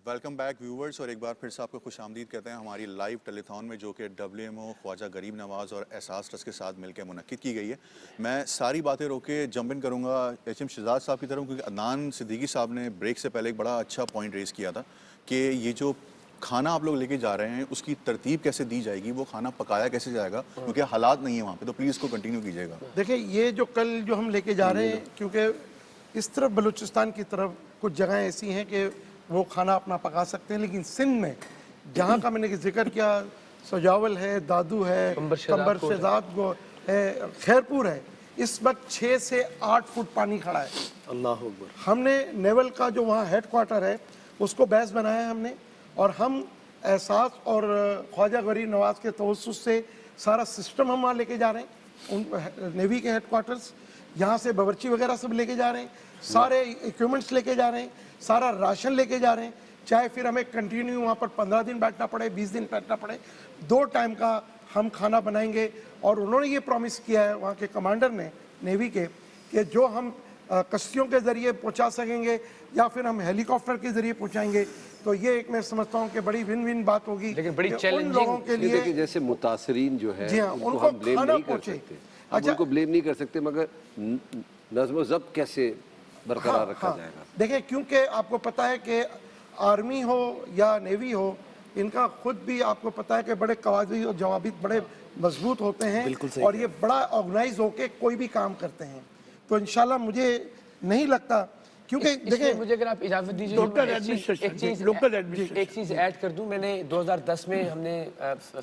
Welcome back viewers, اور ایک بار پھر سے آپ کو خوش آمدید کہتے ہیں ہماری لائیو ٹیلی تھون میں، جو کہ WMO خواجہ غریب نواز اور احساس ٹرسٹ کے ساتھ مل کے منعقد کی گئی ہے۔ میں ساری باتیں روک کے جمپ ان کروں گا HM شہزاد صاحب کی طرف، کیونکہ عدنان صدیقی صاحب نے بریک سے پہلے ایک بڑا اچھا پوائنٹ ریز کیا تھا کہ یہ جو کھانا آپ لوگ لے کے جا رہے ہیں اس کی ترتیب کیسے دی جائے گی، وہ کھانا پکایا کیسے جائے گا، کیونکہ حالات نہیں ہیں وہاں پہ، تو پلیز اس کو کنٹینیو کیجیے گا۔ دیکھیں یہ جو کل جو ہم لے کے جا رہے ہیں، کیونکہ اس طرف بلوچستان کی طرف کچھ جگہیں ایسی ہیں کہ وہ کھانا اپنا پکا سکتے ہیں، لیکن سندھ میں جہاں کا میں نے ذکر کیا، سجاول ہے، دادو ہے، کمبر شہزاد کو ہے، خیرپور ہے، اس وقت 6 سے 8 فٹ پانی کھڑا ہے۔ اللہ اکبر۔ ہم نے نیول کا جو وہاں ہیڈ کوارٹر ہے اس کو بیس بنایا ہے ہم نے، اور ہم احساس اور خواجہ غریب نواز کے توسط سے سارا سسٹم ہم وہاں لے کے جا رہے ہیں، ان نیوی کے ہیڈ کوارٹرز، یہاں سے باورچی وغیرہ سب لے کے جا رہے ہیں، سارے ایکوپمنٹس لے کے جا رہے ہیں، سارا راشن لے کے جا رہے ہیں، چاہے پھر ہمیں کنٹینیو وہاں پر 15 دن بیٹھنا پڑے، 20 دن بیٹھنا پڑے، 2 ٹائم کا ہم کھانا بنائیں گے۔ اور انہوں نے یہ پرومس کیا ہے وہاں کے کمانڈر نے نیوی کے، کہ جو ہم کشتیوں کے ذریعے پہنچا سکیں گے یا پھر ہم ہیلی کاپٹر کے ذریعے پہنچائیں گے، تو یہ ایک میں سمجھتا ہوں کہ بڑی ون ون بات ہوگی، لیکن بڑی ان لوگوں کے لیے دیکھیں جیسے متاثرین جو ہے جی ہاں، ان کو ہم بلیم نہیں کر سکتے، ہم ان کو بلیم نہیں کر سکتے، مگر نظم و ضبط کیسے برقرار رکھا جائے گا؟ دیکھیں کیونکہ آپ کو پتہ ہے کہ آرمی ہو یا نیوی ہو، ان کا خود بھی آپ کو پتہ ہے کہ بڑے قواعد اور ضوابط بڑے مضبوط ہوتے ہیں، اور یہ بڑا آرگنائز ہو کے کوئی بھی کام کرتے ہیں، تو انشاءاللہ مجھے نہیں لگتا، کیونکہ دیکھیں مجھے اگر آپ اجازت دیجیے ایک چیز ایڈ کر دوں۔ میں نے 2010 میں ہم نے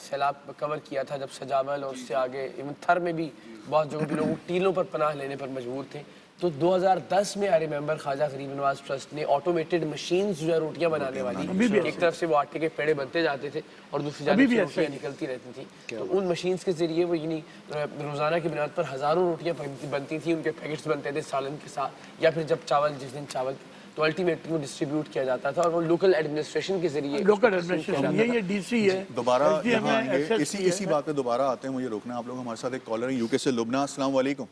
سیلاب کور کیا تھا، جب سجاول اور اس سے آگے ایون تھر میں بھی بہت جگہوں پہ لوگ ٹیلوں پر پناہ لینے پر مجبور تھے، تو 2010 میں I remember Khwaja Gharib Nawaz trust نے آٹومیٹڈ مشینز جو ہے روٹیاں بنانے والی، ایک طرف سے وہ آٹے کے پیڑے بنتے جاتے تھے اور دوسری جانب سے روٹیاں نکلتی رہتی تھیں، تو ان مشینز کے ذریعے وہ یعنی روزانہ کی بنیاد پر ہزاروں روٹیاں بنتی تھیں، ان کے پیکٹس بنتے تھے سالن کے ساتھ، یا پھر جب چاول جس دن چاول تو الٹیمیٹلی وہ ڈسٹریبیوٹ کیا جاتا تھا، اور وہ لوکل ایڈمنسٹریشن کے ذریعے یہ DC ہے۔ دوبارہ یہاں آئیں گے، اسی بات پہ دوبارہ آتے ہیں، مجھے روکنا آپ لوگ۔ ہمارے ساتھ ایک کالر ہیں UK سے، لبنہ، السلام علیکم۔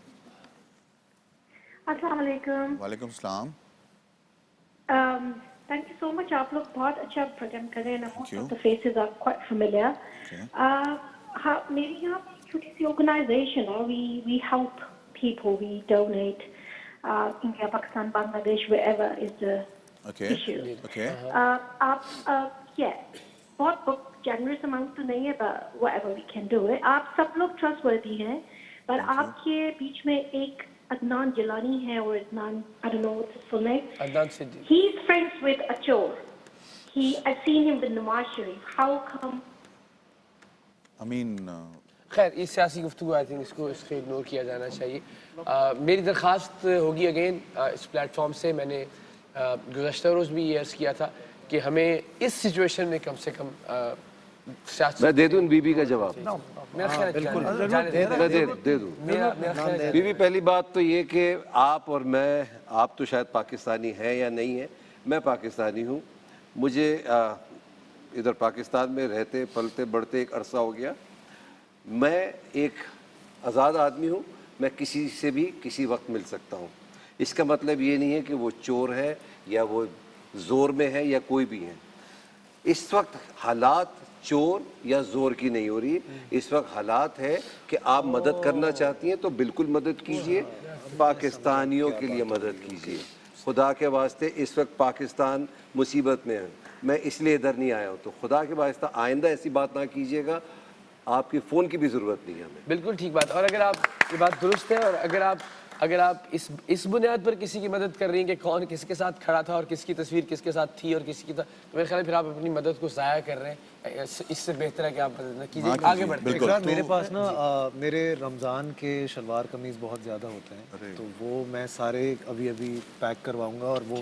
السلام علیکم۔ وعلیکم السلام۔ تھینک یو سو مچ، آپ لوگ بہت اچھا پروگرام کر رہے ہیں، most of the faces are quite familiar. ہاں، میری یہاں چھوٹی سی آرگنائزیشن ہے، we help people, we donate India, Pakistan, Bangladesh, wherever is the issue۔ آپ بہت جنرس اماؤنٹ تو نہیں ہے، but whatever we can do it۔ آپ سب لوگ ٹرسٹ وردی ہیں، پر آپ کے بیچ میں ایک عدنان جیلانی ہے، اور Adnan I don't know what's his full name. Adnan Siddiqui. He is friends with Achor. I've seen him with Nawaz Sharif. How come? خیر یہ سیاسی گفتگو آئی تھنک اس کو اگنور کیا جانا چاہیے۔ میری درخواست ہوگی اگین اس پلیٹ فارم سے، میں نے گزشتہ روز بھی یہ عرض کیا تھا کہ ہمیں اس سچویشن میں کم سے کم سیاست، میں دے دوں بی بی کا جواب، میرا خیال دے دوں۔ بی بی، پہلی بات تو یہ کہ آپ اور میں، آپ تو شاید پاکستانی ہیں یا نہیں ہیں، میں پاکستانی ہوں، مجھے ادھر پاکستان میں رہتے پلتے بڑھتے ایک عرصہ ہو گیا، میں ایک آزاد آدمی ہوں، میں کسی سے بھی کسی وقت مل سکتا ہوں۔ اس کا مطلب یہ نہیں ہے کہ وہ چور ہے یا وہ زور میں ہے یا کوئی بھی ہے۔ اس وقت حالات چور یا زور کی نہیں ہو رہی، اس وقت حالات ہے کہ آپ مدد کرنا چاہتی ہیں تو بالکل مدد کیجئے، پاکستانیوں کے لیے مدد کیجئے۔ خدا کے واسطے اس وقت پاکستان مصیبت میں ہے، میں اس لیے ادھر نہیں آیا ہوں، تو خدا کے واسطہ آئندہ ایسی بات نہ کیجئے گا، آپ کی فون کی بھی ضرورت نہیں ہے ہمیں۔ بالکل ٹھیک بات، اور اگر آپ یہ بات درست ہے، اور اگر آپ اس بنیاد پر کسی کی مدد کر رہی ہیں کہ کون کس کے ساتھ کھڑا تھا اور کس کی تصویر کس کے ساتھ تھی اور کس کی تھا، تو میرے خیال ہے پھر آپ اپنی مدد کو ضائع کر رہے ہیں، اس سے بہتر ہے کہ آپ مدد نہ کیجیے، آگے بڑھتے ہیں۔ میرے پاس نا میرے رمضان کے شلوار قمیض بہت زیادہ ہوتے ہیں، تو وہ میں سارے ابھی پیک کرواؤں گا، اور وہ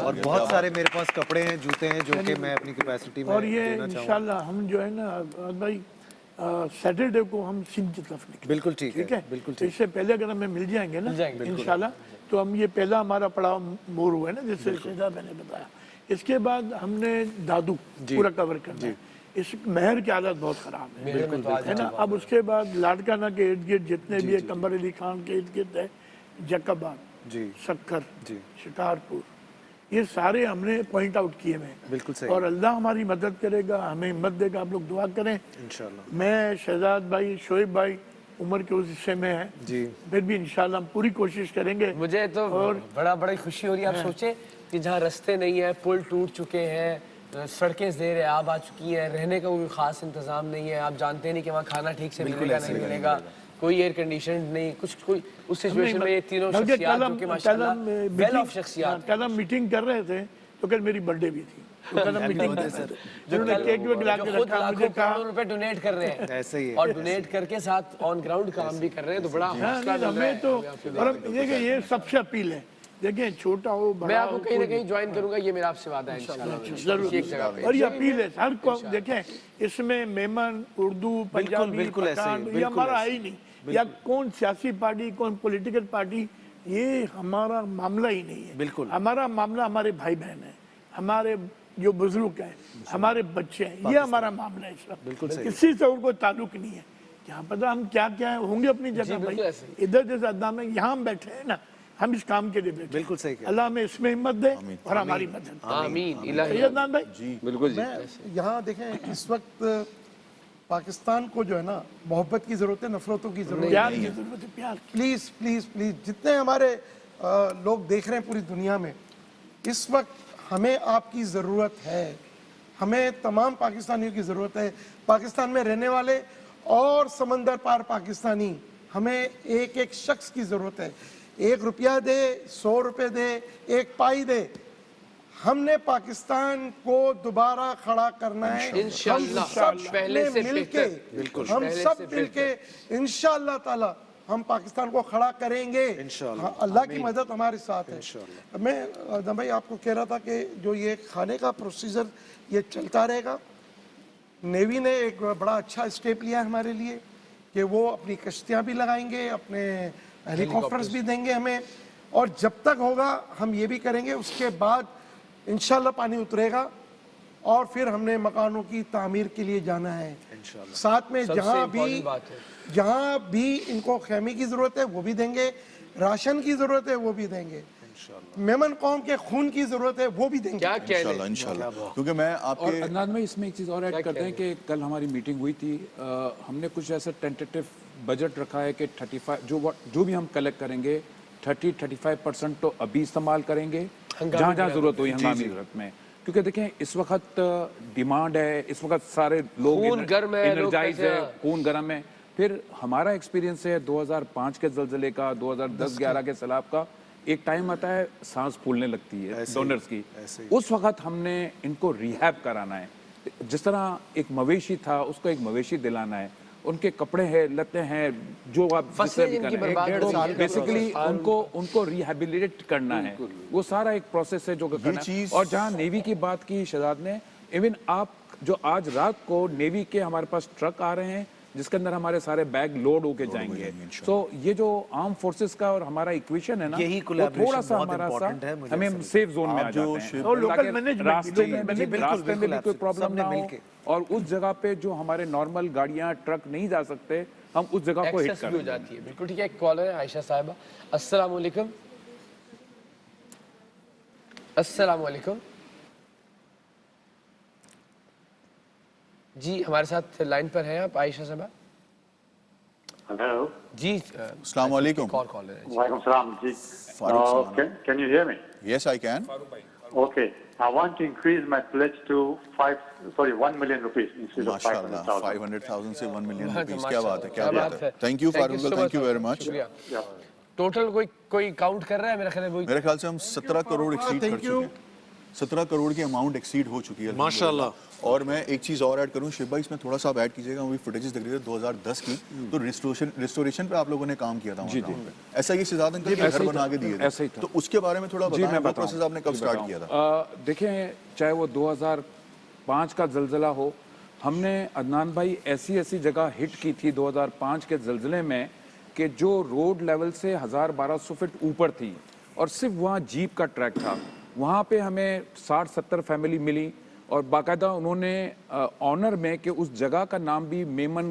اور بہت سارے میرے پاس کپڑے ہیں، جوتے ہیں، جو کہ میں اپنی کیپیسٹی میں اور یہ انشاءاللہ ہم جو ہے نا بھائی سیٹرڈے کو ہم سندھ کی طرف نکلیں، بالکل ٹھیک ہے، بالکل ٹھیک۔ اس سے پہلے اگر ہمیں مل جائیں گے نا انشاءاللہ، تو ہم یہ پہلا ہمارا پڑاؤ مور ہوا ہے نا، جیسے شہزاد میں نے بتایا، اس کے بعد ہم نے دادو پورا کور کرنا ہے۔ اس مہر کی حالت بہت خراب ہے نا۔ اب اس کے بعد لاڑکانہ کے ارد گرد جتنے بھی کمبر علی خان کے ارد گرد ہے، جیکب آباد، سکھر، شکارپور، ये सारे हमने पॉइंट आउट किए हुए हैं। बिल्कुल सही। और अल्लाह हमारी मदद करेगा, हमें हिम्मत देगा, आप लोग दुआ करें इंशाल्लाह। मैं, शहजाद भाई, शोएब भाई उम्र के उस हिस्से में है जी। फिर भी इंशाल्लाह हम पूरी कोशिश करेंगे। मुझे तो बड़ी खुशी हो रही है। आप सोचें कि जहाँ रास्ते नहीं है, पुल टूट चुके हैं, सड़कें ज़ेर आब आ चुकी हैं, रहने का कोई खास इंतजाम नहीं है, आप जानते नहीं कि वहाँ खाना ठीक से मिलेगा नहीं मिलेगा, कोई एयर कंडीशन नहीं, कुछ कोई उस सिचुएशन में ये तीनों शख्सियात जो कि माशाल्लाह वेल ऑफ शख्सियात। कल हम मीटिंग कर रहे थे तो कल मेरी बर्थडे भी थी, तो कल हम मीटिंग कर रहे थे, जिन्होंने केक वेक ला के रखा, मुझे कहा करोड़ों रुपए डोनेट कर रहे हैं ऐसे ही है। और डोनेट करके साथ ऑन ग्राउंड काम भी कर रहे हैं, तो बड़ा हौसला मिल रहा हमें है। तो और हम देखिए ये सबसे अपील है, देखिए छोटा हो मैं बड़ा आपको हो, कहीं ना कहीं ज्वाइन करूंगा, ये मेरा आपसे वादा है इंशाल्लाह जरूर एक जगह पे। और ये अपील है हर को देखें इसमें मेमन उर्दू पंजाबी बिल्कुल ऐसे ही, पठान ये बिल्कुल हमारा ऐसे। है ही नहीं, या कौन सियासी पार्टी कौन पॉलिटिकल पार्टी, ये हमारा मामला ही नहीं है। बिल्कुल। हमारा मामला हमारे भाई बहन है, हमारे जो बुजुर्ग हैं, हमारे बच्चे हैं, ये हमारा मामला है इस वक्त। बिल्कुल सही। किसी से और कोई ताल्लुक नहीं है। क्या पता हम क्या क्या होंगे अपनी जगह बिल्कुल भाई, ऐसे इधर जैसे अदना में यहाँ हम बैठे हैं ना, हम इस काम के लिए बैठे हैं। बिल्कुल सही कहा। अल्लाह हमें इसमें हिम्मत दे और हमारी मदद। आमीन इलाही। सही अदनान भाई बिल्कुल जी। मैं यहाँ देखें इस वक्त पाकिस्तान को जो है ना मोहब्बत की जरूरत है, नफरतों की जरूरत प्यार नहीं की है। जरूरत है, प्यार। प्लीज प्लीज प्लीज जितने हमारे लोग देख रहे हैं पूरी दुनिया में, इस वक्त हमें आपकी ज़रूरत है, हमें तमाम पाकिस्तानियों की ज़रूरत है, पाकिस्तान में रहने वाले और समंदर पार पाकिस्तानी, हमें एक एक शख्स की ज़रूरत है। 1 रुपया दे, 100 रुपये दे, 1 पाई दे, हमने पाकिस्तान को दोबारा खड़ा करना है। इंशाअल्लाह, हम सब पहले से मिलके, बेहतर। हम पहले सब से मिलके इंशाअल्लाह ताला हम पाकिस्तान को खड़ा करेंगे। इंशाअल्लाह। हाँ, अल्लाह की मदद हमारे साथ है। मैं आदम भाई आपको कह रहा था कि जो ये खाने का प्रोसीजर ये चलता रहेगा। नेवी ने एक बड़ा अच्छा स्टेप लिया है हमारे लिए कि वो अपनी कश्तियाँ भी लगाएंगे, अपने हेलीकॉप्टर्स भी देंगे हमें, और जब तक होगा हम ये भी करेंगे। उसके बाद इंशाल्लाह पानी उतरेगा और फिर हमने मकानों की तामीर के लिए जाना है। साथ में जहाँ भी इनको खेमे की ज़रूरत है वो भी देंगे, राशन की ज़रूरत है वो भी देंगे, मेमन कौम के खून की ज़रूरत है वो भी देंगे। क्या कह रहे हैं? इंशाल्लाह क्योंकि मैं और आपके अदनान में इसमें एक चीज़ और ऐड करते हैं कि कल हमारी मीटिंग हुई थी, हमने कुछ ऐसा टेंटेटिव बजट रखा है कि 35 जो भी हम कलेक्ट करेंगे 30-35% तो अभी इस्तेमाल करेंगे जहाँ जहाँ ज़रूरत हुई हंगामी ज़रूरत में, क्योंकि देखें इस वक्त डिमांड है, इस वक्त सारे लोग खून गर्म है, लोग एनर्जाइज कैसे है, खून गर्म है। फिर हमारा एक्सपीरियंस है 2005 के ज़लज़ले का, 2010-11 के सैलाब का, एक टाइम आता है सांस फूलने लगती है डोनर्स की, उस वक्त हमने इनको रिहैब कराना है। जिस तरह एक मवेशी था उसको एक मवेशी दिलाना है, उनके कपड़े हैं, लते हैं, जो आप फसलें जिनकी बर्बाद हो गई, बेसिकली उनको रिहैबिलिटेट करना है, वो सारा एक प्रोसेस है जो करना है। और जहाँ नेवी की बात की शहजाद ने, इवन आप जो आज रात को नेवी के हमारे पास ट्रक आ रहे हैं जिसके अंदर हमारे सारे बैग लोड होके जाएंगे। तो ये जो आर्म फोर्सेस का और हमारा इक्वेशन है ना, यही वो थोड़ा सा हमारा सा हमें सेफ जोन में आ जाते हैं, और लोकल ताकि मैनेजमेंट रास्ते में भी बिल्कुल कोई प्रॉब्लम ना हो, मिलके। और उस जगह पे जो हमारे नॉर्मल गाड़ियां ट्रक नहीं जा सकते, हम उस जगह को हिट एक्सेस भी हो करें। जाती है। बिल्कुल ठीक है। एक कॉलर है आयशा साहिबा। अस्सलाम वालेकुम। अस्सलाम वालेकुम जी, हमारे साथ लाइन पर हैं आप आयशा साहिबा। Hello. जी अस्सलाम वालेकुम। कॉलर है। Walaikum salam. Ji. Farooq salam. Can you hear me? Yes, I can. Okay. I want to increase my pledge to 1 million rupees instead of माशाल्लाह 500,000. 500,000 से 1 मिलियन माशाल्लाह, रुपीस, क्या बात है, क्या क्या बात बात है। है। Thank you Farooq, so thank you much, very much. शुक्रिया। Yeah. टोटल कोई काउंट कर रहा है? मेरा ख्याल है वही मेरे ख्याल से हम 17 करोड़ एक्सीड कर Thank चुके you. हैं, 17 करोड़ की अमाउंट एक्सीड हो चुकी है माशाल्लाह। और मैं एक चीज़ और ऐड करूं, शिव भाई इसमें थोड़ा सा आप ऐड कीजिएगा, वही फुटेजेस दिख रही है 2010 की, तो रिस्टोरेशन पे आप लोगों ने काम किया था वहाँ ground पे। ऐसा ये शहजाद अंकल के घर बना के दिए ऐसा ही थे, था। तो उसके बारे में थोड़ा जी, बताएं, मैं वो बताऊं। प्रोसेस आपने कब स्टार्ट किया था? देखें, चाहे वो 2005 का जलजला हो, हमने अदनान भाई ऐसी जगह हिट की थी 2005 के जलजले में कि जो रोड लेवल से 1000-1200 फीट ऊपर थी और सिर्फ वहाँ जीप का ट्रैक था। वहाँ पे हमें 60-70 फैमिली मिली और बाकायदा उन्होंने ऑनर में कि उस जगह का नाम भी मेमन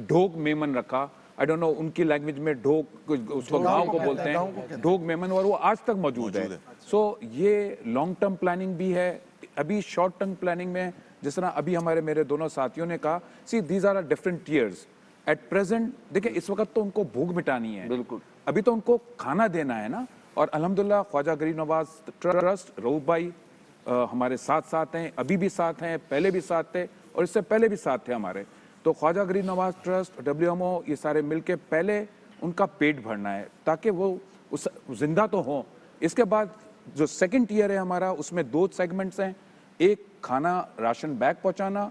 ढोक मेमन रखा, आई डोंट नो उनकी लैंग्वेज में ढोक, उसको गांव को बोलते हैं, ढोक मेमन, और वो आज तक मौजूद है। सो ये लॉन्ग टर्म प्लानिंग भी है। अभी शॉर्ट टर्म प्लानिंग में जिस तरह अभी हमारे मेरे दोनों साथियों ने कहा, see these are different tiers at present. देखिए इस वक्त तो उनको भूख मिटानी है, बिल्कुल, अभी तो उनको खाना देना है ना। और अल्हम्दुलिल्लाह ख्वाजा गरीब नवाज ट्रस्ट, रऊफ भाई हमारे साथ हैं, अभी भी साथ हैं, पहले भी साथ थे और इससे पहले भी साथ थे हमारे। तो ख्वाजा गरीब नवाज ट्रस्ट, WMO, ये सारे मिलके पहले उनका पेट भरना है ताकि वो उस जिंदा तो हों। इसके बाद जो सेकंड टियर है हमारा, उसमें 2 सेगमेंट्स हैं, एक खाना राशन बैग पहुंचाना,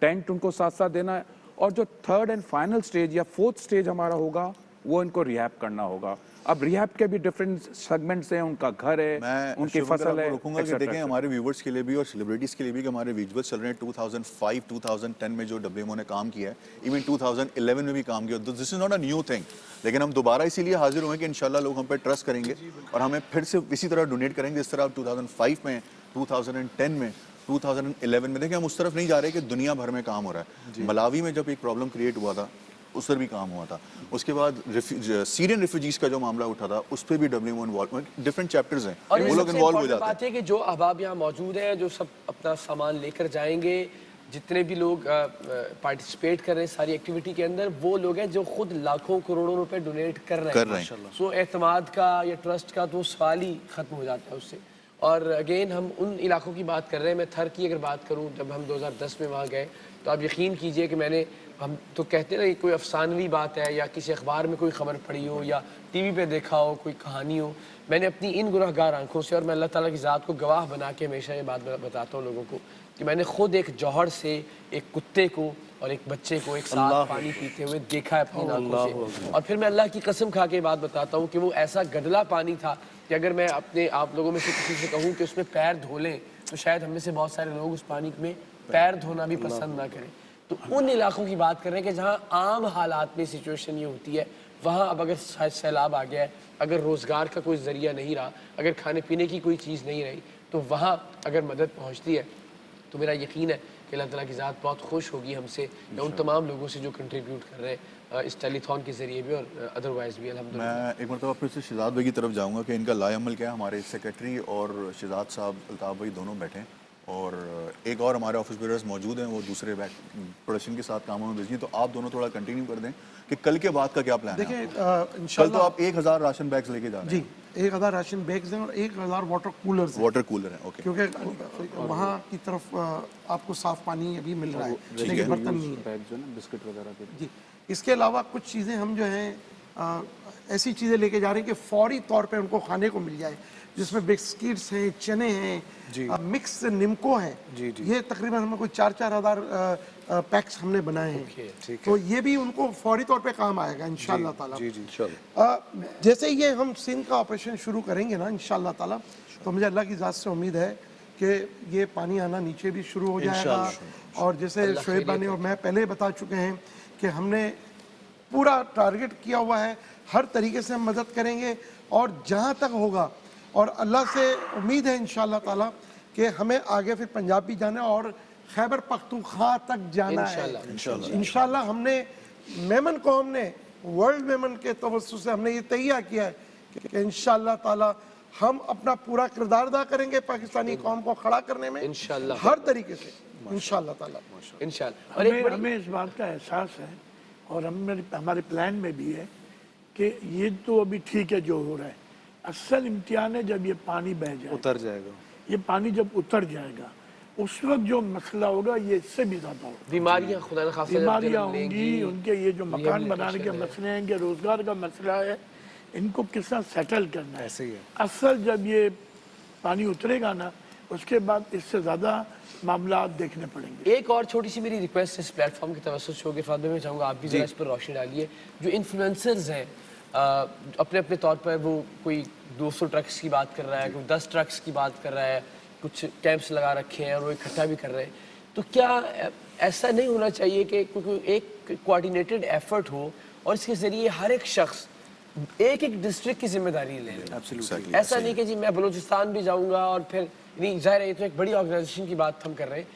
टेंट उनको साथ साथ देना है, और जो थर्ड एंड फाइनल स्टेज या फोर्थ स्टेज हमारा होगा वो इनको रिहैब करना होगा। अब रिहैब के भी डिफरेंट सेगमेंट्स हैं, उनका घर है, उनकी फसल है। रुकूंगा कि देखें हमारे व्यूवर्स के लिए भी और सेलिब्रिटीज़ के लिए भी कि हमारे विजुअल्स चल रहे हैं 2005 2010 में जो WMO ने काम किया है, इवन 2011 में भी काम किया। This is not a new thing, लेकिन हम दोबारा इसीलिए हाजिर हुए कि इंशाल्लाह लोग हम पे ट्रस्ट करेंगे और हमें फिर से इसी तरह डोनेट करेंगे जिस तरह 2005 में, 2010 में, 2011 में। देखें हम उस तरफ नहीं जा रहे कि दुनिया भर में काम हो रहा है। मलावी में जब एक प्रॉब्लम क्रिएट हुआ था उस पर भी काम हुआ था। उसके बाद सीरियन रिफ्यूजीज का जो मामला उठा था उस पर भी WMO इन्वॉल्व, डिफरेंट चैप्टर्स हैं, और वो लोग इन्वॉल्व हो जाते हैं। बात है कि जो अहबाब यहाँ मौजूद हैं, जो सब अपना सामान लेकर जाएंगे, जितने भी लोग पार्टिसिपेट कर रहे हैं सारी एक्टिविटी के अंदर, वो लोग हैं जो खुद लाखों करोड़ों रुपए डोनेट कर रहे हैं। सो एतमाद का या ट्रस्ट का तो सवाल ही खत्म हो जाता है उससे। और अगेन हम उन इलाकों की बात कर रहे हैं। मैं थर की अगर बात करूं, जब हम 2010 में वहाँ गए तो आप यकीन कीजिए कि मैंने, हम तो कहते हैं ना कोई अफसानवी बात है या किसी अखबार में कोई खबर पढ़ी हो या टीवी पे देखा हो, कोई कहानी हो, मैंने अपनी इन गुनहगार आंखों से, और मैं अल्लाह ताला की ज़ात को गवाह बना के हमेशा ये बात बताता हूँ लोगों को कि मैंने खुद एक जौहर से एक कुत्ते को और एक बच्चे को एक साथ पानी पीते हुए देखा है अपनी आंखों से। और फिर मैं अल्लाह की कसम खा के बात बताता हूँ कि वो ऐसा गदला पानी था कि अगर मैं अपने आप लोगों में से किसी से कहूँ कि उसमें पैर धो लें तो शायद हम में से बहुत सारे लोग उस पानी में पैर धोना भी पसंद ना करें। तो उन इलाकों की बात कर रहे हैं कि जहाँ आम हालात में सिचुएशन ये होती है, वहाँ अब अगर सैलाब आ गया है, अगर रोज़गार का कोई ज़रिया नहीं रहा, अगर खाने पीने की कोई चीज़ नहीं रही, तो वहाँ अगर मदद पहुँचती है तो मेरा यकीन है कि अल्लाह ताला की ज़ात बहुत खुश होगी हमसे या उन तमाम लोगों से जो कंट्रीब्यूट कर रहे हैं इस टेलीथॉन के ज़रिए भी और अदरवाइज़ भी। अल्हम्दुलिल्लाह मैं एक मरतबा फिर से शहजाद भाई की तरफ जाऊँगा कि इनका लाएअमल क्या है। हमारे सेक्रेटरी और शहजाद साहब, अल्ताफ़ भाई दोनों बैठे हैं और एक और हमारे ऑफिस बेयरर्स मौजूद हैं, वो दूसरे प्रोडक्शन के साथ कामों में बिजी। तो आप दोनों थोड़ा कंटिन्यू कर दें कि कल के बाद का क्या प्लान है। देखिए कल तो आप 1000 राशन बैग्स लेके जा रहे हैं। जी 1000 राशन बैग्स हैं और 1000 वाटर कूलर्स हैं। वाटर कूलर है, ओके। क्योंकि वहाँ की तरफ आपको साफ पानी अभी मिल रहा है, लेकिन बर्तन नहीं है, जो ना बिस्किट वगैरह के। जी इसके अलावा कुछ चीज़ें हम जो हैं ऐसी चीज़ें लेके जा रहे हैं कि फौरी तौर पे उनको खाने को मिल जाए, जिसमें बिस्किट्स हैं, चने हैं, मिक्स निमको हैं। ये तकरीबन हमें कोई 4-4 हज़ार पैक्स हमने बनाए हैं। तो ये भी उनको फौरी तौर पे काम आएगा इंशाअल्लाह ताला। जैसे ये हम सिंध का ऑपरेशन शुरू करेंगे ना इंशाअल्लाह ताला, तो मुझे अल्लाह की ज़ात से उम्मीद है कि ये पानी आना नीचे भी शुरू हो जाएगा। और जैसे शोएब भाई और मैं पहले बता चुके हैं कि हमने पूरा टारगेट किया हुआ है, हर तरीके से हम मदद करेंगे और जहाँ तक होगा, और अल्लाह से उम्मीद है इंशाअल्लाह ताला कि हमें आगे फिर पंजाब भी जाना है और खैबर पख्तूनख्वा तक जाना है इंशाअल्लाह। हमने मेमन कौम ने वर्ल्ड मेमन के तवज्जुह से हमने ये तैयार किया है कि इंशाअल्लाह ताला हम अपना पूरा किरदार अदा करेंगे पाकिस्तानी कौम को खड़ा करने में इंशाअल्लाह, हर तरीके से इंशाअल्लाह ताला इंशाअल्लाह। और हमें इस बात का एहसास है और हमारे प्लान में भी है कि ये तो अभी ठीक है जो हो रहा है, असल इम्तिहान है जब ये पानी बह जाए, उतर जाएगा। ये पानी जब उतर जाएगा उस वक्त जो मसला होगा ये इससे भी ज्यादा होगा। बीमारियां खुदा न खास्ता बीमारियां होंगी, उनके ये जो मकान बनाने के मसले हैं, कि रोजगार का मसला है, इनको किस तरह सेटल करना है। ऐसे ही है। असल जब ये पानी उतरेगा ना, उसके बाद इससे ज्यादा मामला देखने पड़ेंगे। एक और छोटी सी मेरी रिक्वेस्ट इस प्लेटफॉर्म की तवज्जो शो के फायदे में चाहूँगा आप भी जरा इस पर रोशनी डालिए। जो इन्फ्लुएंसर्स हैं अपने अपने तौर पर, वो कोई 200 ट्रक्स की बात कर रहा है, कोई 10 ट्रक्स की बात कर रहा है, कुछ कैंप्स लगा रखे हैं और वो इकट्ठा भी कर रहे हैं, तो क्या ऐसा नहीं होना चाहिए कि कोई एक कोऑर्डिनेटेड एफर्ट हो और इसके ज़रिए हर एक शख्स एक एक डिस्ट्रिक्ट की जिम्मेदारी ले लें। ऐसा नहीं कि जी मैं बलूचिस्तान भी जाऊंगा और फिर नहीं, जाहिर है ये तो एक बड़ी ऑर्गेनाइजेशन की बात हम कर रहे हैं,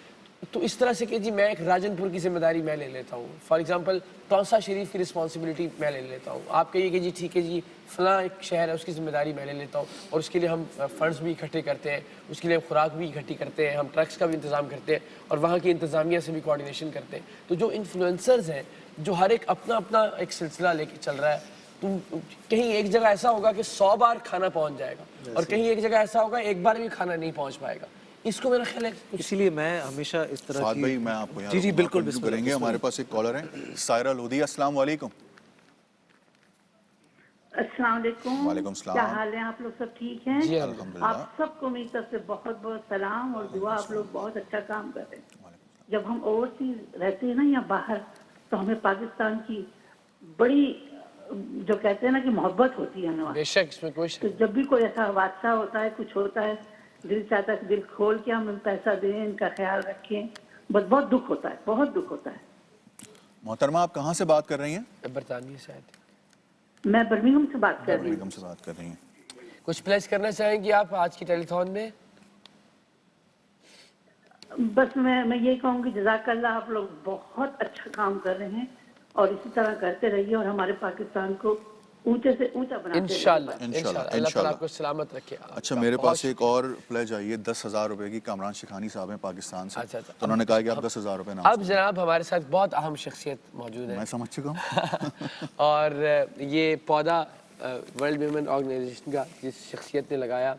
تو اس طرح سے کہ جی میں ایک راجن پور کی ذمہ داری میں لے لیتا ہوں, فار ایگزامپل توسا شریف کی رسپانسبلٹی میں لے لیتا ہوں, آپ کہیے کہ جی ٹھیک ہے جی فلاں ایک شہر ہے اس کی ذمہ داری میں لے لیتا ہوں, اور اس کے لیے ہم فنڈز بھی اکٹھے کرتے ہیں, اس کے لیے ہم خوراک بھی اکٹھی کرتے ہیں, ہم ٹرکس کا بھی انتظام کرتے ہیں, اور وہاں کی انتظامیہ سے بھی کوارڈینیشن کرتے ہیں. تو جو انفلوئنسرز ہیں جو ہر ایک اپنا اپنا ایک سلسلہ لے کے چل رہا ہے, تو کہیں ایک جگہ ایسا ہوگا کہ 100 بار کھانا پہنچ جائے گا, اور کہیں ایک جگہ ایسا ہوگا ایک بار بھی کھانا نہیں پہنچ پائے گا. اس کو میرا خیال ہے اسی لیے میں ہمیشہ اس طرح فہد کی بھائی میں آپ کو جی جی بالکل بالکل کریں گے. ہمارے پاس ایک کالر ہیں سائرہ لودھی. السلام علیکم. السلام علیکم. وعلیکم السلام. کیا حال ہے, آپ لوگ سب ٹھیک ہیں؟ جی الحمدللہ. آپ سب کو میری طرف سے بہت بہت سلام اور دعا. آپ لوگ بہت اچھا کام کر رہے ہیں. جب ہم اوورسیز رہتے ہیں نا یا باہر, تو ہمیں پاکستان کی بڑی جو کہتے ہیں نا کہ محبت ہوتی ہے ہمیں. بے شک اس میں کوئی شک. تو جب بھی کوئی ایسا حادثہ ہوتا ہے, کچھ ہوتا ہے, دل چاہتا ہے کہ دل کھول کے ہم پیسہ دیں, ان کا خیال رکھیں. بس بہت دکھ ہوتا ہے, بہت دکھ ہوتا ہے. محترمہ آپ کہاں سے بات کر رہی ہیں؟ برطانیہ شاید. میں برمنگھم سے بات کر رہی ہوں. برمنگھم سے بات کر رہی ہیں. کچھ پلیس کرنا چاہیں گی آپ آج کی ٹیلی تھون میں؟ بس میں یہی کہوں گی جزاک اللہ, آپ لوگ بہت اچھا کام کر رہے ہیں, اور اسی طرح کرتے رہیے, اور ہمارے پاکستان کو اونچے سے اونچا بناتے رہیے. انشاءاللہ انشاءاللہ. اللہ تعالیٰ آپ کو سلامت رکھے. اچھا میرے پاس ایک اور پلیج آئی ہے 10,000 روپے کی. کامران شیخانی صاحب ہیں پاکستان سے, تو انہوں نے کہا کہ آپ 10,000 روپے نام. اب جناب ہمارے ساتھ بہت اہم شخصیت موجود ہے, میں سمجھ چکا ہوں. اور یہ پودا ورلڈ ویمن آرگنائزیشن کا جس شخصیت نے لگایا,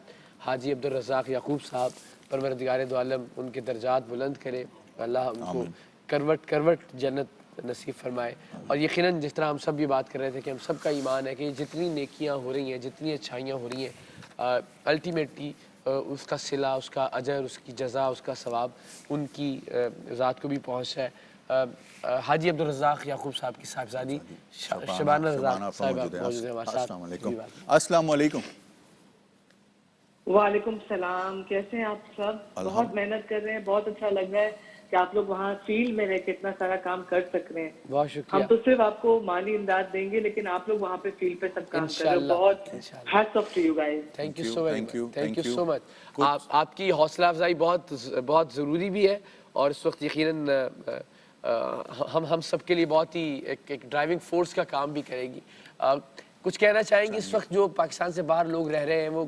حاجی عبدالرزاق یعقوب صاحب, پروردگار دو عالم ان کے درجات بلند کرے, اللہ ان کو کروٹ کروٹ جنت نصیب فرمائے. اور یقیناً جس طرح ہم سب یہ بات کر رہے تھے کہ ہم سب کا ایمان ہے کہ جتنی نیکیاں ہو رہی ہیں, جتنی اچھائیاں ہو رہی ہیں, الٹیمیٹلی اس کا صلہ, اس کا اجر, اس کی جزا, اس کا ثواب ان کی ذات کو بھی پہنچ ہے. حاجی عبدالرزاق یعقوب صاحب کی صاحبزادی شبانہ رزاق صاحبہ موجود ہے ہمارے ساتھ. السلام علیکم. السلام علیکم. وعلیکم السلام. کیسے ہیں آپ سب؟ بہت محنت کر رہے ہیں, بہت اچھا لگ رہا ہے کہ آپ لوگ وہاں فیلڈ میں رہ کے اتنا سارا کام کر سک رہے ہیں. بہت شکریہ. ہم تو صرف آپ کو مالی امداد دیں گے, لیکن آپ لوگ وہاں پہ فیلڈ پہ سب کام کر رہے ہو. بہت hats off to you guys. Thank you so very much. Thank you so much. آپ کی حوصلہ افزائی بہت ضروری بھی ہے, اور اس وقت یقیناً ہم سب کے لیے بہت ہی ایک ڈرائیونگ فورس کا کام بھی کرے گی. کچھ کہنا چاہیں گے اس وقت جو پاکستان سے باہر لوگ رہ رہے ہیں, وہ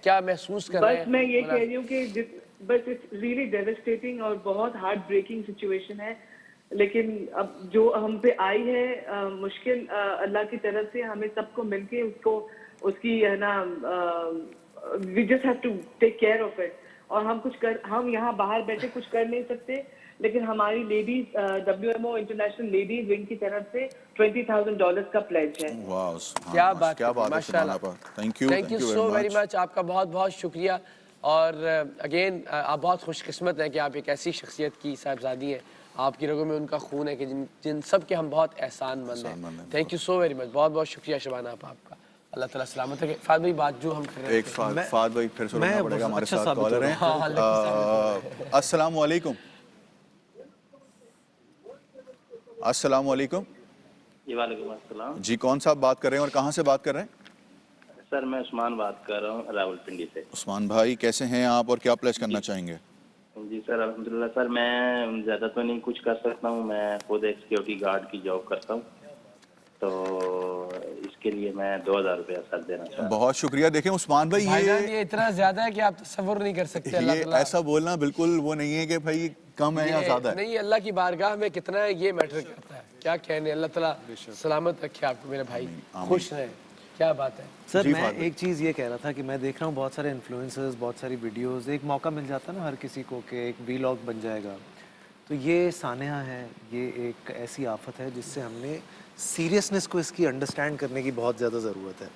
کیا محسوس کر رہے ہیں؟ بس میں یہ کہہ رہی ہوں کہ بس اٹس ریئلی ڈیوسٹیٹنگ اور بہت ہارٹ بریکنگ سچویشن ہے, لیکن اب جو ہم پہ آئی ہے مشکل اللہ کی طرف سے, ہمیں سب کو مل کے اس کی ہے نا we just have to take care of it. اور ہم یہاں باہر بیٹھے کچھ کر نہیں سکتے, لیکن ہماری ladies WMO international ladies wing کی طرف سے $20,000 کا پلیج ہے. کیا بات ہے, ماشاءاللہ. تھینک یو سو ویری مچ. آپ کا بہت بہت شکریہ. اور اگین آپ بہت خوش قسمت ہیں کہ آپ ایک ایسی شخصیت کی صاحبزادی ہیں, آپ کی رگوں میں ان کا خون ہے کہ جن سب کے ہم بہت احسان مند ہیں. تھینک یو سو ویری مچ. بہت بہت شکریہ شبانہ آپ کا. اللہ تعالیٰ سلامت ہے. فہد بھائی بات جو ہم کر رہے ہیں, ایک فہد بھائی پھر سے رکنا پڑے گا, ہمارے ساتھ کالر ہیں. السلام علیکم. السلام علیکم. جی وعلیکم السلام. جی کون صاحب بات کر رہے ہیں اور کہاں سے بات کر رہے ہیں؟ سر میں عثمان بات کر رہا ہوں راولپنڈی سے. عثمان بھائی کیسے ہیں آپ اور کیا پلیس کرنا چاہیں گے؟ جی سر الحمدللہ. سر میں زیادہ تو نہیں کچھ کر سکتا ہوں, میں خود ایک سیکورٹی گارڈ کی جاب کرتا ہوں, تو اس کے لیے میں 2,000 روپیہ سر دینا چاہتا ہوں. بہت شکریہ. دیکھیں عثمان بھائی یہ اتنا زیادہ ہے کہ آپ تصور نہیں کر سکتے. یہ ایسا بولنا بالکل وہ نہیں ہے کہ بھائی کم ہے یا زیادہ ہے. نہیں, اللہ کی بارگاہ میں کتنا ہے یہ میٹر کرتا ہے. کیا کہنے, اللہ تعالیٰ سلامت رکھے آپ کو میرے بھائی, خوش رہیں. کیا بات ہے سر. میں ایک چیز یہ کہہ رہا تھا کہ میں دیکھ رہا ہوں بہت سارے انفلوئنسرز, بہت ساری ویڈیوز, ایک موقع مل جاتا ہے نا ہر کسی کو کہ ایک ویلاگ بن جائے گا, تو یہ سانحہ ہے, یہ ایک ایسی آفت ہے جس سے ہم نے سیریسنس کو اس کی انڈرسٹینڈ کرنے کی بہت زیادہ ضرورت ہے.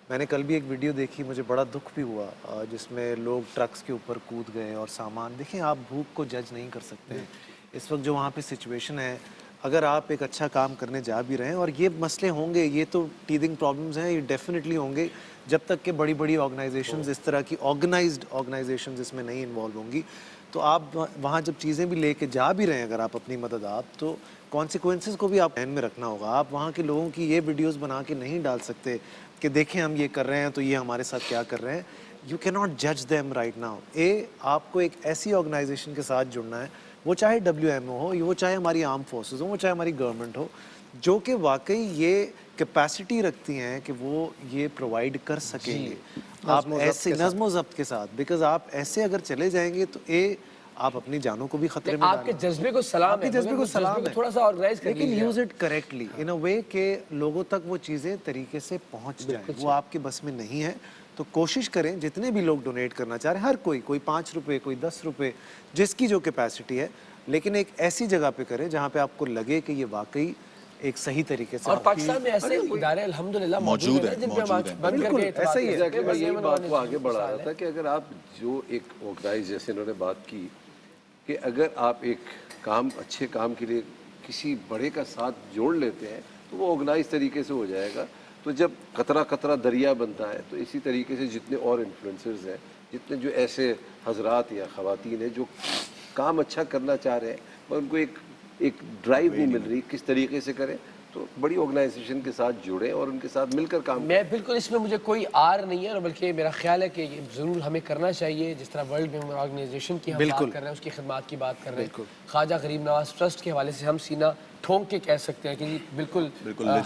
میں نے کل بھی ایک ویڈیو دیکھی, مجھے بڑا دکھ بھی ہوا, جس میں لوگ ٹرکس کے اوپر کود گئے اور سامان. دیکھیں آپ بھوک کو جج نہیں کر سکتے ہیں. اس وقت جو وہاں پہ سچویشن ہے, اگر آپ ایک اچھا کام کرنے جا بھی رہے ہیں, اور یہ مسئلے ہوں گے, یہ تو ٹیدنگ پرابلمز ہیں, یہ ڈیفینیٹلی ہوں گے جب تک کہ بڑی بڑی آرگنائزیشنز, اس طرح کی آرگنائزڈ آرگنائزیشنز اس میں نہیں انوالو ہوں گی. تو آپ وہاں جب چیزیں بھی لے کے جا بھی رہے ہیں, اگر آپ اپنی مدد, آپ تو کانسیکوینسز کو بھی آپ ذہن میں رکھنا ہوگا. آپ وہاں کے لوگوں کی یہ ویڈیوز بنا کے نہیں ڈال سکتے کہ دیکھیں ہم یہ کر رہے ہیں تو یہ ہمارے ساتھ کیا کر رہے ہیں. یو کی ناٹ جج دیم رائٹ ناؤ. آپ کو ایک ایسی آرگنائزیشن کے ساتھ جڑنا ہے وہ چاہے WMO ہو، وہ چاہے ہماری آرم فورسز ہو، وہ چاہے ہماری گورنمنٹ ہو، جو کہ واقعی یہ کیپیسٹی رکھتی ہیں کہ وہ یہ پرووائڈ کر سکیں گے آپ ایسے نظم و ضبط کے ساتھ. بیکاز آپ ایسے اگر چلے جائیں گے تو آپ اپنی جانوں کو بھی خطرے میں آپ کے جذبے کو سلام ہے، جذبے کو سلام ہے، تھوڑا سا آرگنائز کر لیکن یوز اٹ کریکٹلی ان اے وے کہ لوگوں تک وہ چیزیں طریقے سے پہنچ جائیں. وہ آپ کے بس میں نہیں ہے تو کوشش کریں جتنے بھی لوگ ڈونیٹ کرنا چاہ رہے ہیں، ہر کوئی 5 روپے، کوئی 10 روپے، جس کی جو کیپیسٹی ہے، لیکن ایک ایسی جگہ پہ کریں جہاں پہ آپ کو لگے کہ یہ واقعی ایک صحیح طریقے سے. اور پاکستان میں ایسے ادارے الحمدللہ موجود ہیں جن پہ ہم بند کر کے ایسا ہی ہے. میں یہی بات کو آگے بڑھا رہا تھا کہ اگر آپ جو ایک آرگنائز جیسے انہوں نے بات کی کہ اگر آپ ایک کام اچھے کام کے لیے کسی بڑے کا ساتھ جوڑ لیتے ہیں تو وہ آرگنائز طریقے سے ہو جائے گا. تو جب قطرہ قطرہ دریا بنتا ہے تو اسی طریقے سے جتنے اور انفلوئنسرز ہیں، جتنے جو ایسے حضرات یا خواتین ہیں جو کام اچھا کرنا چاہ رہے ہیں اور ان کو ایک ڈرائیو نہیں مل رہی کس طریقے سے کریں، تو بڑی آرگنائزیشن کے ساتھ جڑیں اور ان کے ساتھ مل کر کام کریں. میں بالکل اس میں مجھے کوئی آر نہیں ہے، بلکہ میرا خیال ہے کہ یہ ضرور ہمیں کرنا چاہیے. جس طرح ورلڈ میمور آرگنائزیشن کی ہم بات کر رہے ہیں، اس کی خدمات کی بات کر رہے ہیں، خواجہ غریب نواز ٹرسٹ کے حوالے سے ہم سینہ ٹھونک کے کہہ سکتے ہیں کہ جی بالکل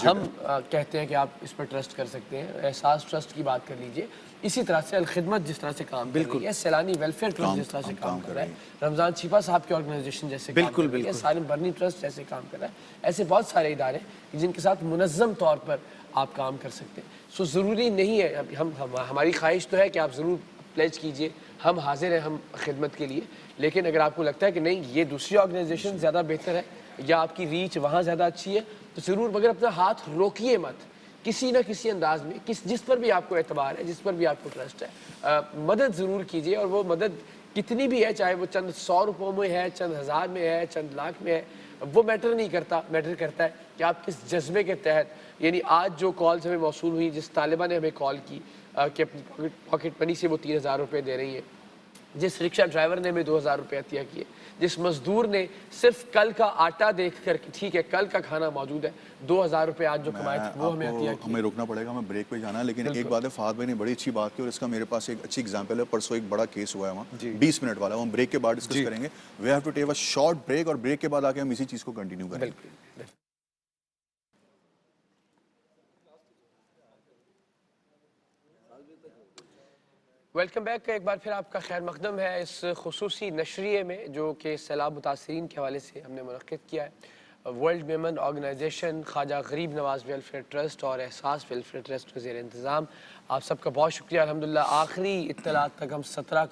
ہم کہتے ہیں کہ آپ اس پر ٹرسٹ کر سکتے ہیں. احساس ٹرسٹ کی بات کر لیجئے، اسی طرح سے الخدمت جس طرح سے کام کر رہی ہے، سیلانی ویلفیئر ٹرسٹ جس طرح سے کام کر رہا ہے، رمضان چھیپا صاحب کی آرگنائزیشن جیسے کام کر رہی ہے، سالم برنی ٹرسٹ جیسے کام کر رہا ہے. ایسے بہت سارے ادارے جن کے ساتھ منظم طور پر آپ کام کر سکتے ہیں. سو ضروری نہیں ہے، ہماری خواہش تو ہے کہ آپ ضرور پلیج کیجئے، ہم حاضر ہیں ہم خدمت کے لیے. لیکن اگر آپ کو لگتا ہے کہ نہیں یہ دوسری آرگنائزیشن زیادہ بہتر ہے یا آپ کی ریچ وہاں زیادہ اچھی ہے، تو ضرور مگر اپنا ہاتھ روکیے مت. کسی نہ کسی انداز میں جس پر بھی آپ کو اعتبار ہے، جس پر بھی آپ کو ٹرسٹ ہے، مدد ضرور کیجئے. اور وہ مدد کتنی بھی ہے، چاہے وہ چند 100 روپوں میں ہے، چند ہزار میں ہے، چند لاکھ میں ہے، وہ میٹر نہیں کرتا. میٹر کرتا ہے کہ آپ کس جذبے کے تحت. یعنی آج جو کالز ہمیں موصول ہوئی، جس طالبہ نے ہمیں کال کی کہ اپنی پاکٹ منی سے وہ 3000 روپے دے رہی ہے، جس رکشہ ڈرائیور نے ہمیں 2000 روپے عطیہ کیے، جس مزدور نے صرف کل کا آٹا دیکھ کر ٹھیک ہے کل کا کھانا موجود ہے 2000 روپے آج جو کمائے تھے وہ ہمیں عطیہ کیے. ہمیں روکنا پڑے گا، ہمیں بریک پہ جانا ہے. لیکن ایک بات ہے، فہد بھائی نے بڑی اچھی بات کی اور اس کا میرے پاس ایک اچھی اگزامپل ہے. پرسوں ایک بڑا کیس ہوا ہے وہاں 20 منٹ والا، ہم بریک کے بعد ڈسکس کریں گے. We have to take a short break اور بریک کے بعد آ کے ہم اسی چیز کو کنٹینیو کریں گے. Welcome back. ایک بار پھر آپ کا خیر مقدم ہے اس خصوصی نشریے میں جو کہ سیلاب متاثرین کے حوالے سے ہم نے منعقد کیا ہے. World women organization, Khwaja Gharib نواز ویلفیئر ٹرسٹ اور احساس ویلفیئر ٹرسٹ کے زیر انتظام. آپ سب کا بہت شکریہ. الحمدللہ آخری اطلاعات تک ہم 17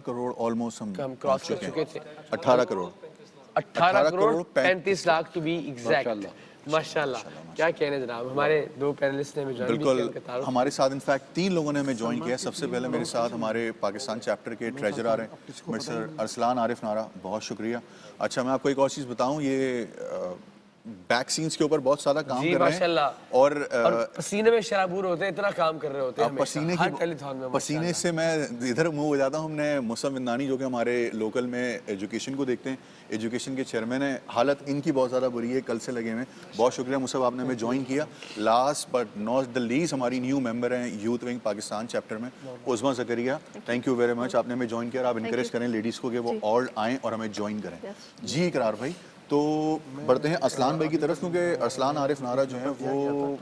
کروڑ آلموسٹ ہم کراس کر چکے تھے. 18 crore 35 lakh to be exact. ماشاءاللہ کیا کہنے جناب. ہمارے 2 پینلسٹ نے ہمیں جوائن بالکل ہمارے ساتھ انفیکٹ 3 لوگوں نے ہمیں جوائن کیا. سب سے پہلے میرے ساتھ ہمارے پاکستان چیپٹر کے ٹریجرر ہیں مسٹر ارسلان عارف نارا، بہت شکریہ. اچھا میں آپ کو ایک اور چیز بتاؤں، یہ بیک سینز کے اوپر بہت زیادہ کام کر رہے ہیں اور پسینے میں شرابور ہوتے ہیں، اتنا کام کر رہے ہوتے ہیں. پسینے سے میں ادھر منہ ہو جاتا ہوں. ہم نے موسم وندانی جو کہ ہمارے لوکل میں ایجوکیشن کو دیکھتے ہیں، ایجوکیشن کے چیئرمین ہیں، حالت ان کی بہت زیادہ بری ہے، کل سے لگے ہوئے ہیں. بہت شکریہ مصعب، آپ نے ہمیں جوائن کیا. Last but not the least ہماری نیو ممبر ہیں یوتھ ونگ پاکستان چیپٹر میں، عظمیٰ زکریہ. تھینک یو ویری مچ، آپ نے ہمیں جوائن کیا. آپ انکریج کریں لیڈیز کو کہ وہ اور آئیں اور ہمیں جوائن کریں. جی اقرار بھائی. تو بڑھتے ہیں ارسلان بھائی کی طرف، کیونکہ ارسلان عارف نارا جو ہے وہ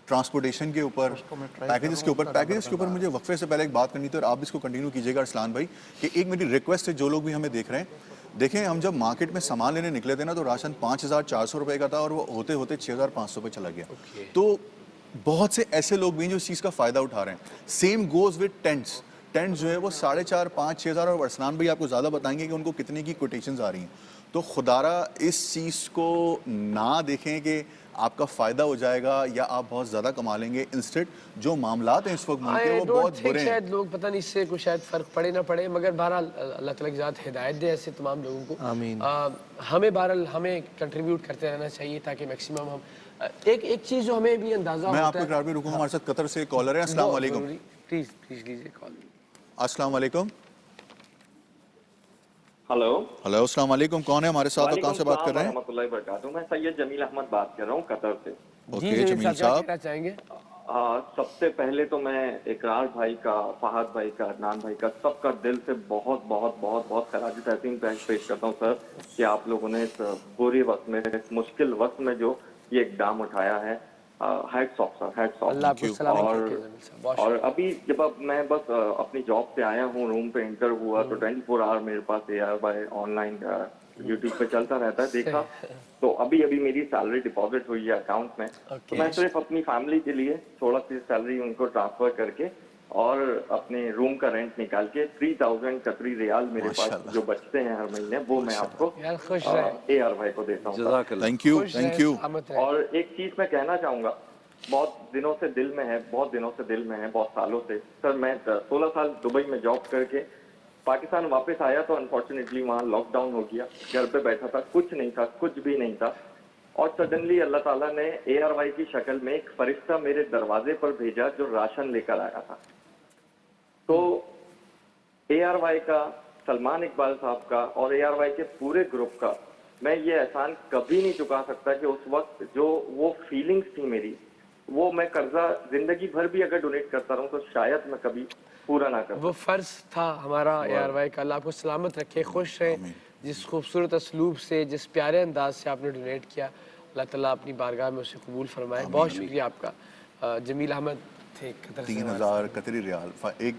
ٹرانسپورٹیشن کے اوپر، پیکیجز کے اوپر مجھے وقفے سے پہلے ایک بات کرنی تھی اور آپ اس کو کنٹینیو کیجیے گا ارسلان بھائی. کہ ایک میری ریکویسٹ ہے جو لوگ بھی ہمیں دیکھ رہے ہیں، دیکھیں ہم جب مارکیٹ میں سامان لینے نکلے تھے نا تو راشن 5400 روپے کا تھا اور وہ ہوتے ہوتے 6500 پہ چلا گیا. تو بہت سے ایسے لوگ بھی ہیں جو اس چیز کا فائدہ اٹھا رہے ہیں. سیم گوز وتھ ٹینٹس جو ہے وہ 4,500 5,000 6,000 اور ارسلان بھائی آپ کو زیادہ بتائیں گے کہ ان کو کتنے کی کوٹیشنز آ رہی ہیں. تو خدارہ اس چیز کو نہ دیکھیں کہ آپ کا فائدہ ہو جائے گا یا آپ بہت زیادہ کما لیں گے. انسٹیٹ جو معاملات ہیں اس وقت ملک کے وہ بہت برے ہیں. شاید لوگ پتہ نہیں اس سے کچھ شاید فرق پڑے نہ پڑے، مگر بہرحال اللہ تعالیٰ کی ذات ہدایت دے ایسے تمام لوگوں کو. آمین. ہمیں بہرحال ہمیں کنٹریبیوٹ کرتے رہنا چاہیے تاکہ میکسیمم ہم ایک چیز جو ہمیں بھی اندازہ ہوتا ہے. میں آپ کو اقرار بھی رکوں، ہمارے ساتھ قطر سے کالر ہے. السلام علیکم. پلیز لیجیے کال. السلام علیکم. ہلو السلام علیکم. کون ہے ہمارے ساتھ اور کہاں سے بات کر رہے ہیں؟ ورحمۃ اللہ وبرکاتہ. میں سید جمیل احمد بات کر رہا ہوں قطر سے. اوکے جمیل صاحب. सबसे पहले तो मैं इकरार भाई का, फहद भाई का, अदनान भाई का, सबका दिल से बहुत बहुत बहुत बहुत खराज तहसीन पेश करता हूँ सर कि आप लोगों ने इस बुरे वक्त में, इस मुश्किल वक्त में जो ये इकदाम उठाया है, hats off sir, hats off. और अभी जब मैं बस अपनी जॉब से आया हूँ, रूम पे एंटर हुआ तो 24 आवर मेरे पास ARY ऑनलाइन यूट्यूब पे चलता रहता है, देखा तो अभी मेरी सैलरी डिपॉजिट हुई है अकाउंट में। तो मैं सिर्फ अपनी फैमिली के लिए थोड़ा सी सैलरी उनको ट्रांसफर करके और अपने रूम का रेंट निकाल के 3000 कतरी रियाल मेरे पास जो बचते हैं हर महीने, वो मैं आपको ARY को देता हूँ। Thank you. और एक चीज मैं कहना चाहूंगा, बहुत दिनों से दिल में है, बहुत सालों से सर, मैं 16 साल दुबई में जॉब करके पाकिस्तान वापस आया तो अनफॉर्चुनेटली वहाँ लॉकडाउन हो गया, घर पे बैठा था, कुछ नहीं था, कुछ भी नहीं था, और सडनली अल्लाह ताला ने ARY की शक्ल में एक फरिश्ता मेरे दरवाजे पर भेजा जो राशन लेकर आया था। तो ARY का, सलमान इकबाल साहब का और ARY के पूरे ग्रुप का मैं ये एहसान कभी नहीं चुका सकता कि उस वक्त जो वो फीलिंग्स थी मेरी, वो मैं कर्जा जिंदगी भर भी अगर डोनेट करता रहूं तो शायद मैं कभी पूरा ना कर। वो फर्ज था हमारा ARY का। अल्लाह आपको सलामत रखे, खुश रहें। जिस खूबसूरत असलूब से, जिस प्यारे अंदाज से आपने डोनेट किया, अल्लाह ताला अपनी बारगाह में उसे कबूल फरमाए। बहुत शुक्रिया आपका। जमील अहमद थे कतर से। 3000 कतरी रियाल, एक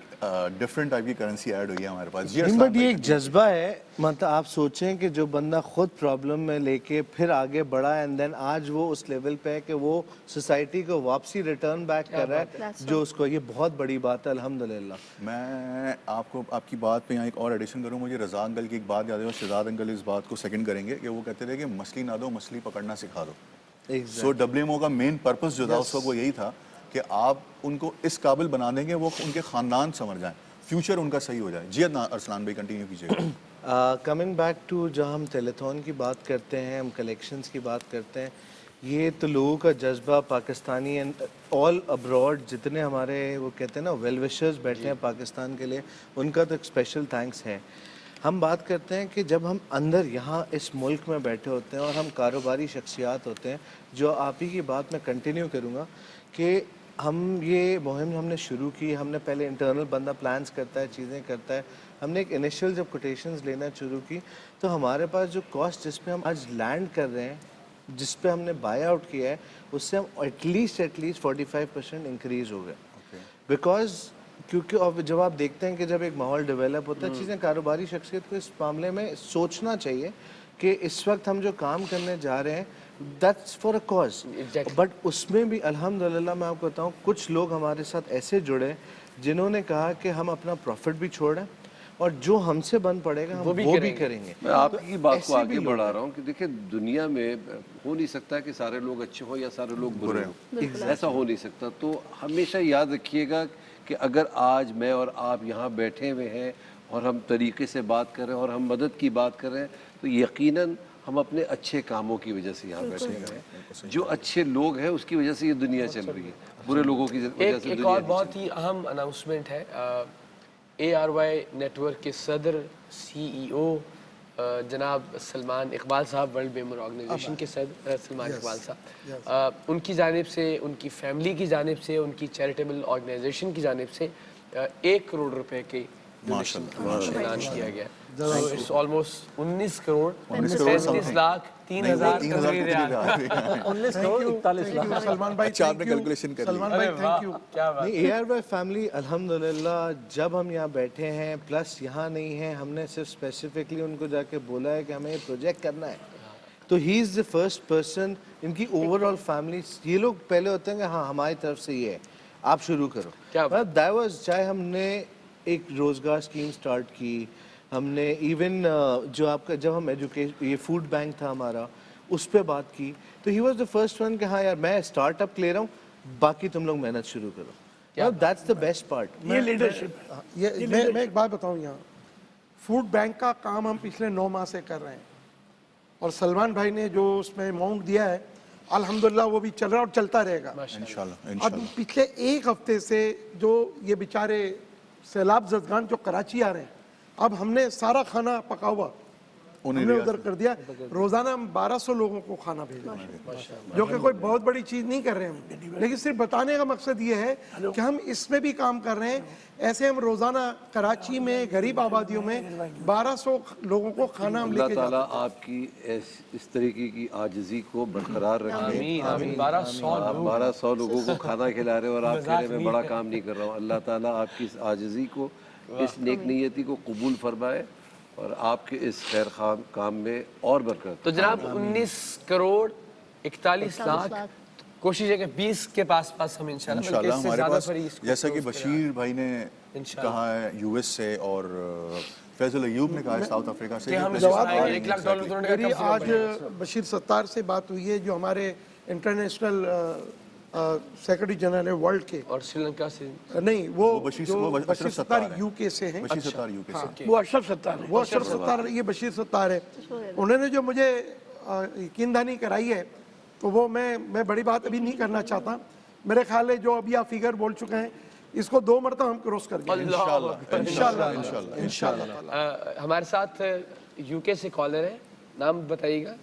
डिफरेंट टाइप की करेंसी ऐड हुई है हमारे पास। बट ये एक जज्बा है, मतलब आप सोचें कि जो बंदा खुद प्रॉब्लम में लेके फिर आगे बढ़ा एंड देन आज वो उस लेवल पे है कि वो सोसाइटी को वापसी रिटर्न बैक कर रहा है, जो उसको, ये बहुत बड़ी बात है अल्हम्दुलिल्लाह। मैं आपको आपकी बात पे यहाँ एक और एडिशन करूँ, मुझे रज़ा अंकल की एक बात याद है और शहजाद अंकल इस बात को सेकंड करेंगे कि वो कहते थे कि मछली ना दो, मछली पकड़ना सिखा दो। सो WMO का मेन पर्पस जो था उस वक्त वो यही था कि आप उनको इस काबिल बना देंगे वो उनके ख़ानदान समझ जाएं, फ्यूचर उनका सही हो जाए। जी अरसलान भाई कंटिन्यू कीजिएगा। कमिंग बैक टू जहाँ हम टेलीथॉन की बात करते हैं, हम कलेक्शंस की बात करते हैं, ये तो लोगों का जज्बा, पाकिस्तानी एंड ऑल अब्रॉड जितने हमारे वो कहते हैं ना वेल विशर्स बैठे हैं पाकिस्तान के लिए, उनका तो एक स्पेशल थैंक्स है। हम बात करते हैं कि जब हम अंदर यहाँ इस मुल्क में बैठे होते हैं और हम कारोबारी शख्सियात होते हैं, जो आप ही की बात मैं कंटिन्यू करूँगा कि हम ये मुहिम हमने शुरू की, हमने पहले इंटरनल बंदा प्लान्स करता है, चीज़ें करता है, हमने एक इनिशियल जब कोटेशंस लेना शुरू की तो हमारे पास जो कॉस्ट जिस पे हम आज लैंड कर रहे हैं, जिस पे हमने बाय आउट किया है, उससे हम एटलीस्ट 45% इंक्रीज़ हो गए। बिकॉज क्योंकि अब जब आप देखते हैं कि जब एक माहौल डेवलप होता है, चीज़ें कारोबारी शख्सियत को इस मामले में सोचना चाहिए कि इस वक्त हम जो काम करने जा रहे हैं that's for a cause. But उसमें भी अल्हम्दुलिल्लाह मैं आपको बताऊं, कुछ लोग हमारे साथ ऐसे जुड़े जिन्होंने कहा कि हम अपना प्रॉफिट भी छोड़ें और जो हमसे बन पड़ेगा हम वो भी करेंगे। मैं आपकी बात को आगे बढ़ा रहा हूँ कि देखिए दुनिया में हो नहीं सकता कि सारे लोग अच्छे हों या सारे लोग बुरे हों, ऐसा हो नहीं सकता। तो हमेशा याद रखिएगा कि अगर आज मैं और आप यहाँ बैठे हुए हैं और हम तरीके से बात कर रहे हैं और हम मदद की बात कर रहे हैं, तो यकीनन हम अपने अच्छे कामों की वजह से यहाँ बैठे हैं। जो अच्छे लोग हैं उसकी वजह से ये दुनिया चल रही है, बुरे लोगों की वजह से एक और बहुत ही अहम अनाउंसमेंट है। ARY नेटवर्क के सदर CEO जनाब सलमान इकबाल साहब, वर्ल्ड मेमोर ऑर्गेनाइजेशन के सदर सलमान इकबाल साहब, उनकी जानिब से, उनकी फैमिली की जानिब से, उनकी चैरिटेबल ऑर्गेनाइजेशन की जानिब से 1 करोड़ रुपए के ऐलान किया गया। It's almost 19 crore 37 lakh 3,000 19 crore 41 lakh. सलमान भाई अच्छा आपने कैलकुलेशन कर ली। सलमान भाई थैंक यू। क्या बात। नहीं, ARY फैमिली अल्हम्दुलिल्लाह जब हम यहाँ बैठे हैं, प्लस यहाँ नहीं है, हमने सिर्फ स्पेसिफिकली उनको जाके बोला है कि हमें ये प्रोजेक्ट करना है, तो he is the first person. इनकी ओवरऑल फैमिली, ये लोग पहले होते हैं कि हाँ हमारी तरफ से ये है, आप शुरू करो। मतलब दैट वाज, चाहे हमने एक रोज़गार स्कीम स्टार्ट की, हमने इवन जो आपका जब हम एजुकेशन, ये फूड बैंक था हमारा, उस पर बात की, तो he was the first one कि हाँ यार मैं स्टार्टअप ले रहा हूँ, बाकी तुम लोग मेहनत शुरू करो। दैट्स द बेस्ट पार्ट, ये लीडरशिप। ये मैं एक बात बताऊँ, यहाँ फूड बैंक का काम हम पिछले 9 माह से कर रहे हैं और सलमान भाई ने जो उसमें अमाउंट दिया है अल्हम्दुलिल्लाह वो भी चल रहा है और चलता रहेगा इंशाल्लाह। अब पिछले 1 हफ्ते से जो ये बेचारे सैलाब जदगान जो कराची आ रहे हैं, अब हमने सारा खाना पका हुआ हमने उधर कर दिया। रोजाना हम 1200 लोगों को खाना भेज रहे हैं, जो कि कोई बहुत बड़ी चीज नहीं कर रहे हैं, लेकिन सिर्फ बताने का मकसद ये है कि हम इसमें भी काम कर रहे हैं। ऐसे हम रोजाना कराची में गरीब आबादियों में 1200 लोगों को खाना हम अल्लाह लेके ताला जाते हैं। आपकी इस तरीके की आजिज़ी को बरकरार रखे। आमीन आमीन। 1200 लोगों को खाना खिला रहे हो और आप कह रहे हैं मैं बड़ा काम नहीं कर रहा हूँ। अल्लाह ताला आपकी इस आजिज़ी को, इस नेक नीयती को कबूल फरमाए और आपके इस खैर काम में और बरकत। तो जनाब 19 करोड़ 41 लाख, कोशिश है कि 20 के पास हम इंशाल्लाह हमारे पास, जैसा कि बशीर भाई ने कहा है यूएस से और फैजल अयूब ने कहा है साउथ अफ्रीका से, $1 लाख मेरी आज बशीर सत्तार से बात हुई है, जो हमारे इंटरनेशनल सेक्रेटरी जनरल है वर्ल्ड के, और श्रीलंका से नहीं, वो बशीर सत्तार यूके से हैं। बशीर सत्तार यूके से, वो अशरफ सत्तार है। वो अशरफ सत्तार, ये बशीर सत्तार है। उन्होंने जो मुझे यकीनदानी कराई है, तो वो मैं बड़ी बात अभी नहीं करना चाहता। मेरे ख्याल है जो अभी आप फिगर बोल चुके हैं, इसको 2 मरतबा हम क्रॉस कर देंगे इंशाल्लाह। हमारे साथ यूके से कॉलर है, नाम बताइएगा।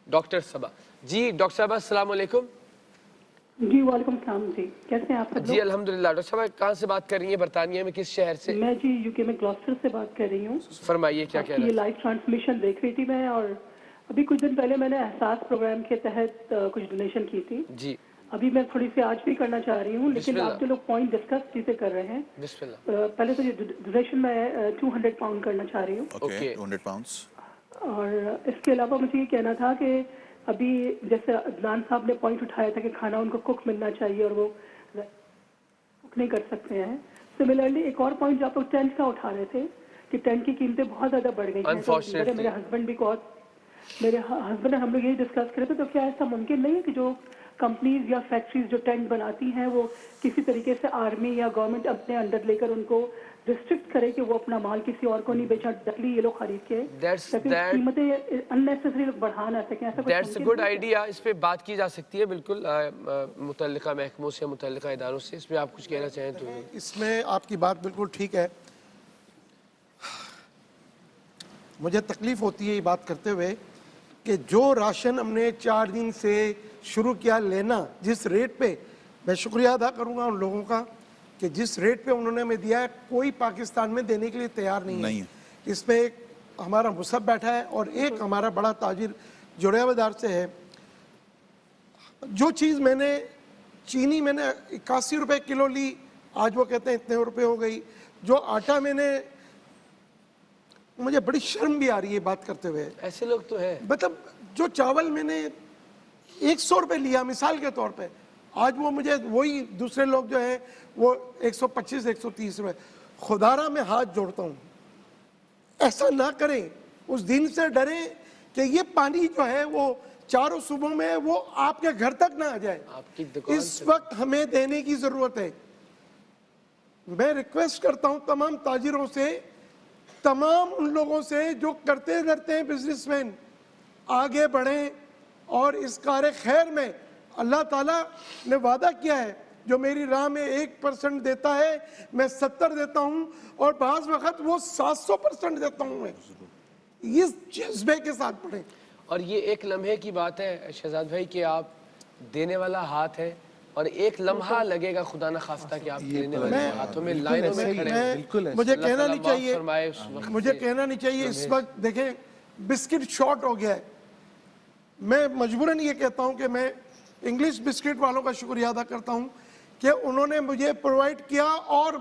डॉक्टर सबा जी। डॉक्टर साहब अस्सलाम वालेकुम। जी वालेकुम सलाम जी, कैसे हैं आप सब जी अल्हम्दुलिल्लाह। डॉक्टर साहब कहाँ से बात कर रही हैं? बरतानिया में किस शहर से? मैं जी यूके में ग्लॉस्टर से बात कर रही हूँ। फरमाइए क्या कह रहे हैं? ये लाइव ट्रांसमिशन देख रही थी मैं, और अभी कुछ दिन पहले मैंने एहसास प्रोग्राम के तहत कुछ डोनेशन की थी जी। अभी मैं थोड़ी सी आज भी करना चाह रही हूँ, लेकिन आप जो लोग पॉइंट डिस्कस चीजें कर रहे हैं, पहले तो ये डोनेशन मैं 200 पाउंड करना चाह रही हूँ। Okay, 200 pounds. और इसके अलावा मुझे ये कहना था कि अभी जैसे अदनान साहब ने पॉइंट उठाया था कि खाना उनको कुक मिलना चाहिए और वो कुक नहीं कर सकते हैं। सिमिलरली एक और पॉइंट जो आप लोग टेंट का उठा रहे थे कि टेंट की कीमतें बहुत ज़्यादा बढ़ गई हैं। तो मेरे हस्बैंड भी मेरे हस्बैंड हम लोग यही डिस्कस कर रहे थे, तो क्या ऐसा मुमकिन नहीं है कि जो कंपनीज या फैक्ट्रीज जो टेंट बनाती हैं वो किसी तरीके से आर्मी या गवर्नमेंट अपने अंडर लेकर उनको रिस्ट्रिक्ट करे कि वो अपना माल किसी और को नहीं बेचा, डायरेक्टली ये लोग खरीद के कीमतें अननेसेसरी लोग बढ़ा ना सकें? ऐसा दैट्स अ गुड आइडिया। इस पे बात की जा सकती है बिल्कुल मुतल्लिका महकमों से, मुतल्लिका इदारों से। इस पे आप कुछ कहना चाहें तो? इसमें आपकी बात बिल्कुल ठीक है। मुझे तकलीफ होती है ये बात करते हुए कि जो राशन हमने 4 दिन से शुरू किया लेना, जिस रेट पे, मैं शुक्रिया अदा करूंगा उन लोगों का कि जिस रेट पे उन्होंने हमें दिया है, कोई पाकिस्तान में देने के लिए तैयार नहीं है। इसमें एक हमारा मुसब बैठा है और एक हमारा बड़ा ताजिर जुड़िया बाजार से है। जो चीज़ मैंने चीनी मैंने 81 रुपए किलो ली, आज वो कहते हैं इतने रुपए हो गई। जो आटा मैंने, मुझे बड़ी शर्म भी आ रही है बात करते हुए, ऐसे लोग तो है। मतलब जो चावल मैंने 100 रुपए लिया मिसाल के तौर पे, आज वो मुझे वही दूसरे लोग जो है वो 125 130 रुपए। खुदारा में हाथ जोड़ता हूँ, ऐसा ना करें। उस दिन से डरें कि ये पानी जो है वो चारों सूबों में वो आपके घर तक ना आ जाए। इस वक्त हमें देने की जरूरत है। मैं रिक्वेस्ट करता हूँ तमाम ताजिरों से, तमाम उन लोगों से जो करते धरते हैं बिजनेसमैन, आगे बढ़ें और इस कार्य खैर में अल्लाह ताला ने वादा किया है, जो मेरी राह में 1% देता है मैं 70 देता हूँ, और बाज़ वक़्त वो 700% देता हूँ मैं। इस जज्बे के साथ पढ़ें। और ये एक लम्हे की बात है शहजाद भाई कि आप देने वाला हाथ है, और एक लम्हा लगेगा खुदा न खास्ता कि आप देने वाले हाथों में लाइनों में खड़े हैं। मुझे कहना नहीं चाहिए, मुझे कहना नहीं चाहिए। इस वक्त देखें बिस्किट शॉर्ट हो गया है। मैं मजबूरन ये कहता हूँ कि मैं इंग्लिश बिस्किट वालों का शुक्रिया अदा करता हूँ कि उन्होंने मुझे प्रोवाइड किया और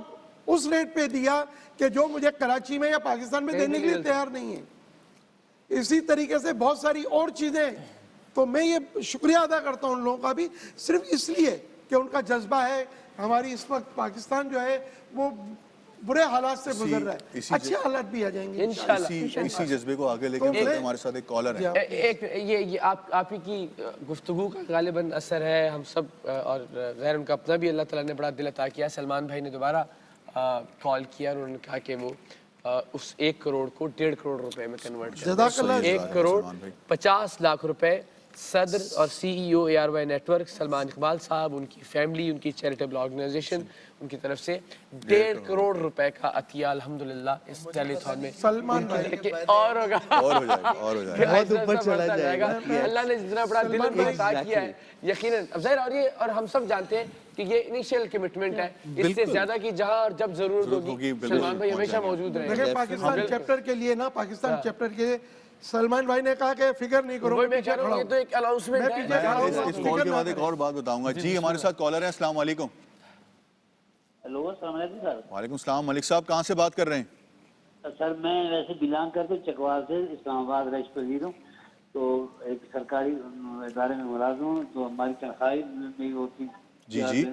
उस रेट पे दिया कि जो मुझे कराची में या पाकिस्तान में देने के लिए तैयार नहीं है। इसी तरीके से बहुत सारी और चीज़ें, तो मैं ये शुक्रिया अदा करता हूँ उन लोगों का भी, सिर्फ इसलिए कि उनका जज्बा है। हमारी इस वक्त पाकिस्तान जो है वो बुरे हालात से गुजर रहा है, अच्छे हालात भी आ जाएंगे इंशाल्लाह। इसी जज्बे को आगे लेके हमारे साथ एक कॉलर है। एक ये आप ही की गुफ्तगू का गालिबन असर है, हम सब और गैर उनका अपना भी अल्लाह ताला ने बड़ा दिल अता किया। सलमान भाई ने दोबारा कॉल किया और उन्होंने कहा कि वो उस 1 करोड़ को 1.5 करोड़ रुपए में कन्वर्ट कर 1 करोड़ 50 लाख रुपए صدر اور CEO ARY network Salman Iqbal sahab, ان کی فیملی، ان کی چیریٹیبل آرگنائزیشن، ان کی طرف سے 1.5 کروڑ روپے کا عطیہ الحمدللہ اس ٹیلی تھون میں سلمان اور ہوگا، اور ہو جائے گا، اور ہو جائے گا، بہت اوپر چلا جائے گا. اللہ نے جتنا بڑا دل ان کو عطا کیا ہے یقیناً ظاہر. اور ہم سب جانتے ہیں کہ یہ انیشیل کمٹمنٹ ہے، اس سے زیادہ کی جہاں اور جب ضرورت ہوگی سلمان بھائی ہمیشہ موجود رہے دیکھیں پاکستان چیپٹر کے لیے نا، پاکستان چیپٹر کے لیے سلمان بھائی نے کہا کہ فکر نہیں کرو. میں کہہ رہا ہوں یہ تو ایک اناؤنسمنٹ ہے. اس کال کے بعد ایک اور بات بتاؤں گا. جی ہمارے ساتھ کالر ہیں. السلام علیکم. ہیلو السلام علیکم سر. وعلیکم السلام. ملک صاحب کہاں سے بات کر رہے ہیں؟ سر میں ویسے بلانگ کرتا ہوں چکوال سے، اسلام آباد رہائش پذیر ہوں. تو ایک سرکاری ادارے میں ملازم ہوں، تو ہماری تنخواہ نہیں ہوتی. جی